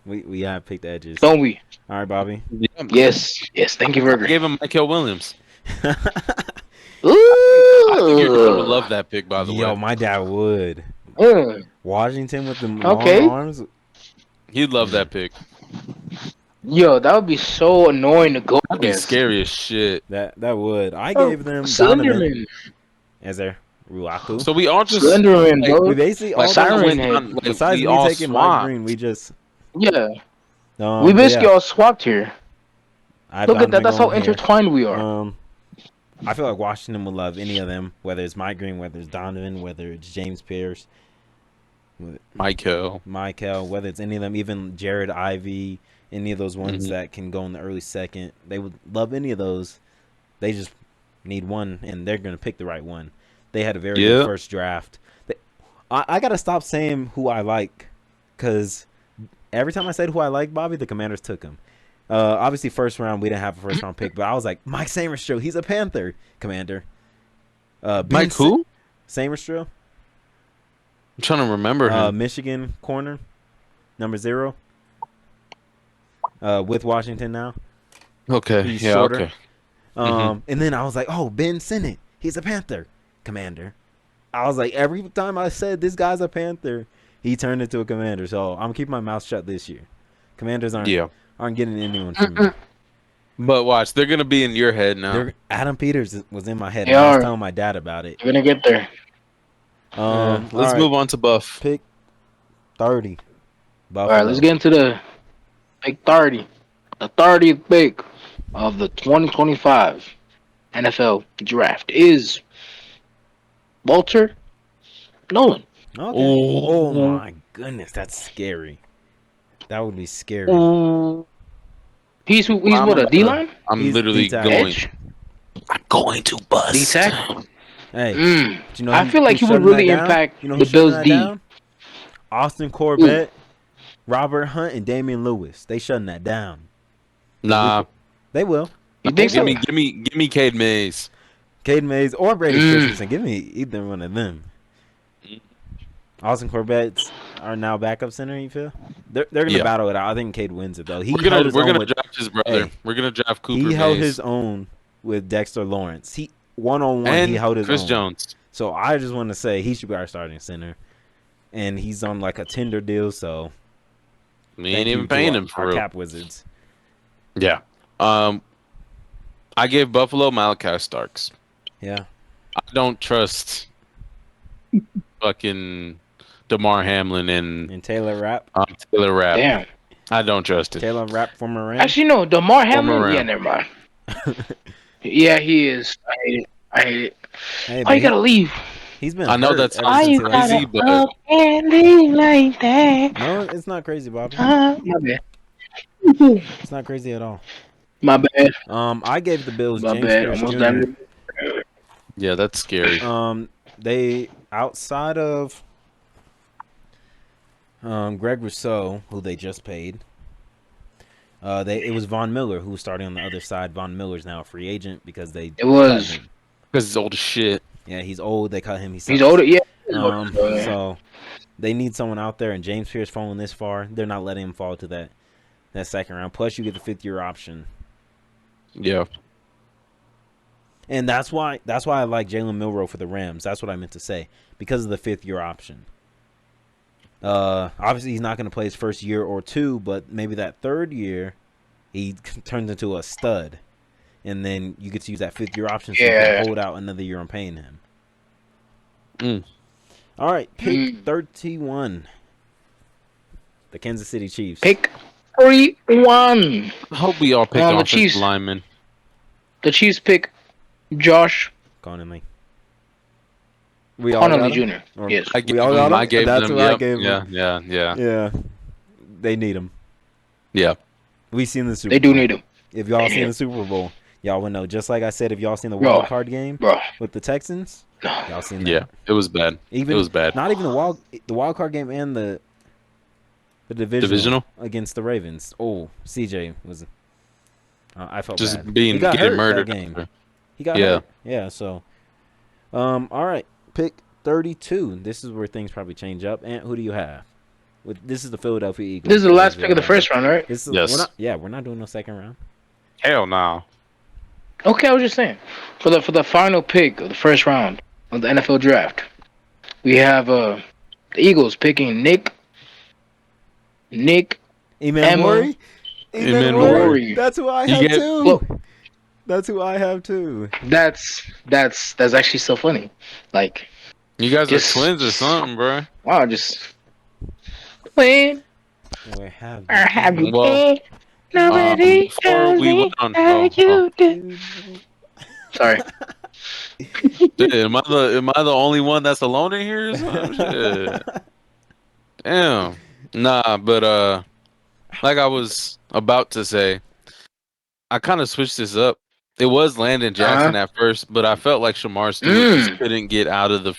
we have picked edges. don't we? All right, Bobby. Yeah. Yes. Thank you, I Burger. gave him Michael Williams. Ooh. I think your dad would love that pick, by the Yo, way. my dad would. Mm, Washington with them Okay. long arms. He'd love that pick. Yo, that would be so annoying to go That'd be against. scary as shit. That would. I Oh, gave them Donovan Slenderman. as their Ruaku. So we all just Slenderman, like, bro. We basically like all Siren went Head. on, like, besides we me all taking Mike swapped. Green, we just Yeah, we but basically yeah, all swapped here. I have Look at that. Donovan That's how going here. intertwined we are. I feel like Washington would love any of them, whether it's Mike Green, whether it's Donovan, whether it's James Pierce, Michael. whether it's any of them, even Jared Ivey, any of those ones Mhm. that can go in the early second. They would love any of those. They just need one, and they're going to pick the right one. They had a very Yeah. good first draft. I got to stop saying who I like, because every time I said who I like, Bobby, the Commanders took him. Obviously, first round, we didn't have a first round pick, but I was like, Mike Sainristil, he's a Panther, Commander. Mike who? Sainristil, I'm trying to remember him. Michigan corner, number 0. With Washington now. Okay. He's Yeah. shorter. Okay. And then I was like, oh, Ben Sinnott, he's a Panther, Commander. I was like, every time I said this guy's a Panther, he turned into a Commander. So I'm keeping my mouth shut this year. Commanders aren't getting anyone from me. But watch, they're gonna be in your head now. Adam Peters was in my head. They And I was are. telling my dad about it. You're gonna get there. Let's all right, move on to Buff. Pick 30. All right, let's get into the pick 30. The 30th pick of the 2025 NFL draft is Walter Nolan. Okay. Oh. Oh my goodness, that's scary. That would be scary. He's what, a D-line? I'm He's literally D-tackle. going. Edge? I'm going to bust. D-tack? Hey, Mm. but you know I feel like he who's would shutting really that down? impact You know the who's shutting Bills that D. down? Austin Corbett, Robert Hunt, and Damian Lewis. They shutting that down. Nah. They will. You think so? Give me Cade Mays. Caden Mays or Brady Christensen. Give me either one of them. Austin Corbett's are now backup center. You feel? They're gonna battle it out. I think Cade wins it though. We're gonna draft his brother. Hey, We're gonna draft Cooper he Mays. held his own with Dexter Lawrence. He one-on-one. and He held his Chris own. Jones. So I just want to say he should be our starting center, and he's on like a tender deal. So We thank ain't you even to paying our- him for our real. cap wizards. Yeah. I gave Buffalo Malachi Starks. Yeah. I don't trust fucking DeMar Hamlin and Taylor Rapp. Taylor Rapp. Damn. I don't trust it. Taylor Rapp, former Ram. Actually, no. DeMar Hamlin? Ram. Yeah, never mind. Yeah, he is. I hate it. Hey, Why you gotta leave? he's been. I know hurt that's ever since he left. crazy, but and leave like that? No, it's not crazy, Bobby. My bad. It's not crazy at all. My bad. I gave the Bills My James bad. Pierce Almost Jr. done. yeah, that's scary. They outside of Greg Rousseau, who they just paid. It was Von Miller who was starting on the other side. Von Miller's now a free agent because they It was. cut him. Because he's old as shit. Yeah, he's old. They cut him. He's older. Yeah. So they need someone out there, and James Pierce falling this far, they're not letting him fall to that second round. Plus, you get the 5th-year option. Yeah. And that's why I like Jalen Milroe for the Rams. That's what I meant to say. Because of the 5th-year option. Obviously, he's not going to play his first year or two, but maybe that 3rd year, he turns into a stud. And then you get to use that 5th-year option so you can hold out another year on paying him. All right, pick 31. The Kansas City Chiefs. Pick 31. I hope we all pick the offensive Chiefs. linemen. The Chiefs pick Josh Conley. Conley Jr. Yes. I gave We all got them. him? I gave That's them. what I Yep. gave them. Yeah. Yeah. They need him. Yeah. We seen the Super They Bowl. do need him. If y'all seen the Super Bowl, y'all would know. Just like I said, if y'all seen the wild card game with the Texans, y'all seen that. Yeah. It was bad. It was bad. Not even the wild card game and the divisional against the Ravens. Oh, CJ was. I felt just bad. being He got getting hurt murdered. that game. He got hurt. Yeah. So, all right. Pick 32. This is where things probably change up. And who do you have? This is the Philadelphia Eagles. This is the last pick of the first round, right? Yes. We're not doing no second round. Hell no. Okay, I was just saying. For the final pick of the first round of the NFL draft, we have the Eagles picking Nick Emmanuel. That's who I have too. Look, that's who I have too. That's actually so funny. Like, you guys are twins or something, bro. Wow, just twin. Where have you well, been? Nobody tells me how you do. Sorry. Dude, am I the only one that's alone in here? Or something? Shit. Damn. Nah, but like I was about to say, I kind of switched this up. It was Landon Jackson at first, but I felt like Shamar Stewart just couldn't get out of the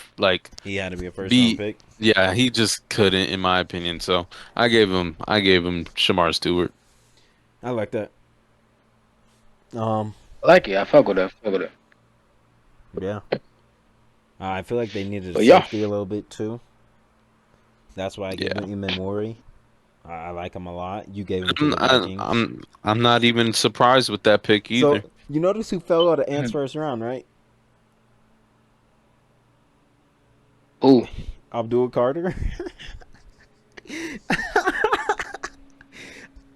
He had to be a first round pick. Yeah, he just couldn't, in my opinion. So I gave him Shamar Stewart. I like that. I like it. I fuck with that. Yeah. I feel like they needed a safety a little bit too. That's why I gave him Emmanuel. I like him a lot. You gave him to the Vikings. I'm not even surprised with that pick either. So, you notice who fell out of Ant's first round, right? Who? Abdul Carter.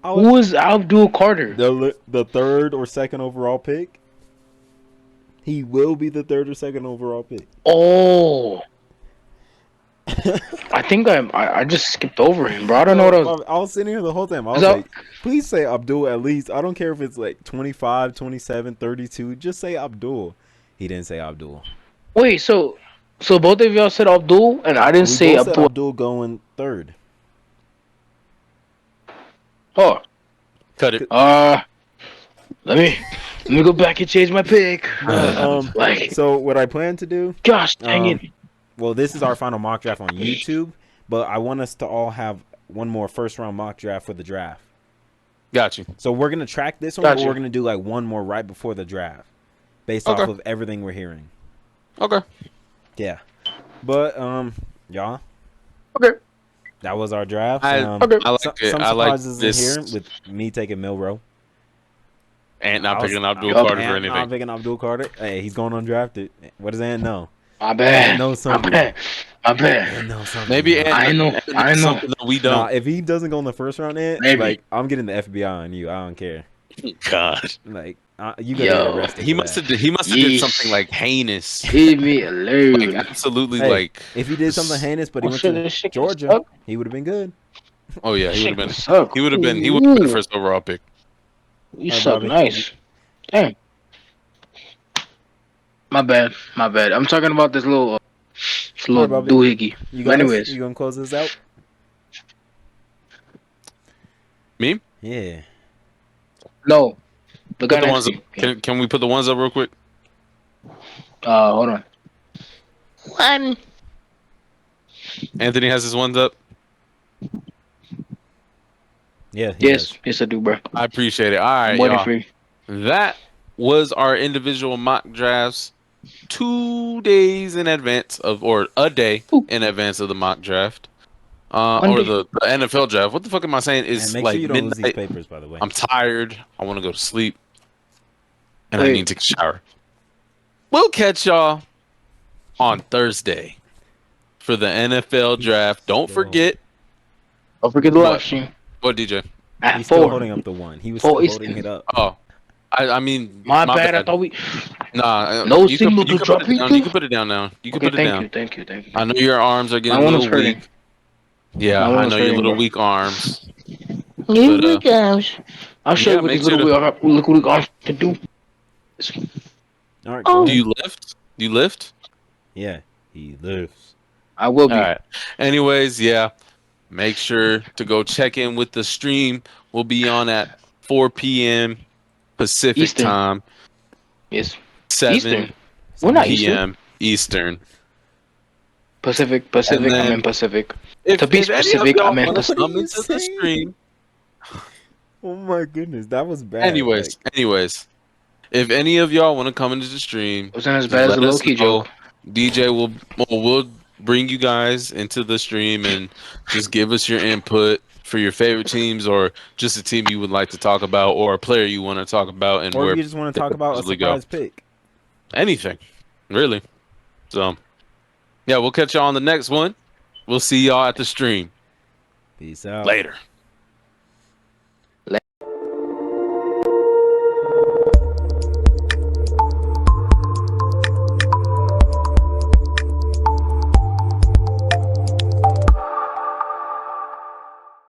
Who is Abdul Carter? The 3rd or 2nd overall pick. He will be the 3rd or 2nd overall pick. Oh. I think I just skipped over him, bro. I don't know what I was sitting here the whole time. I was like, please say Abdul at least. I don't care if it's like 25, 27, 32. Just say Abdul. He didn't say Abdul. Wait, so both of y'all said Abdul, and I didn't say both Abdul. Said Abdul going 3rd. Oh. Cut it. Let me go back and change my pick. So what I plan to do? Gosh dang it. Well, this is our final mock draft on YouTube, but I want us to all have one more first round mock draft for the draft. Got you. So we're gonna track this one, or we're gonna do like one more right before the draft, based off of everything we're hearing. Okay. Yeah, but y'all. Okay. That was our draft. I like it. Some I like surprises this. in here with me taking Milroe. And not picking Abdul Carter for anything. Not picking Abdul Carter. Hey, he's going undrafted. What does Ant know? My bad. Ant knows something. My bad. Ant knows something. Maybe Ant I know. something that we don't. Nah, if he doesn't go in the first round, Ant, like I'm getting the FBI on you. I don't care. God. Like you gotta get arrested. He must have did something like heinous. Leave me alone. Like absolutely like. If he did something heinous, but he went to Georgia, he would have been good. Oh yeah, he would have been. He would have been the first overall pick. You suck nice. Damn. My bad. I'm talking about this little doohickey. Anyways, you gonna close this out? Me? Yeah. No. The guy Put the next ones to you. up. Can we put the ones up real quick? Hold on. One. Anthony has his ones up. Yeah. Yes, I do, bro. I appreciate it. All right, y'all. That was our individual mock drafts 2 days in advance or a day in advance of the mock draft. Or the NFL draft. What the fuck am I saying? It's make like sure you don't lose midnight. these papers, by the way. I'm tired. I want to go to sleep. And I need to take a shower. we'll catch y'all on Thursday for the NFL draft. Don't forget Don't forget the live what? stream What, DJ? at He's still 4. holding up the one. He was 4 still holding Eastern. it up. Oh, I mean, My my bad. I bad. thought we. Nah, No you signal to can drop put it down. people? You can put it down now. You can Okay, put it thank down. you, thank you, thank you. I know your arms are getting My a one is little hurting. weak. Yeah, My one I is know your hurting, little bro. weak arms. You But weak arms. I'll show yeah, you what make these sure little to. weak arms can do. All right, go Oh, Do ahead. you lift? Do you lift? Yeah, he lives. I will All be. right. Anyways, yeah. Make sure to go check in with the stream. We'll be on at 4 p.m. Pacific Eastern. time, Yes. 7 Eastern. We're not Eastern. p.m. Eastern. Pacific. And I'm in then Pacific. To if be any of specific, y'all I'm in want to What are Pacific. come you into the saying? stream, Oh my goodness, that was bad. Like, anyways, if any of y'all want to come into the stream, It wasn't as just bad as the let low us key know. joke. DJ will bring you guys into the stream and just give us your input for your favorite teams or just a team you would like to talk about or a player you want to talk about and or if where you just want to they talk could about a possibly go. surprise pick. Anything, really. So, yeah, we'll catch y'all on the next one. We'll see y'all at the stream. Peace out. Later.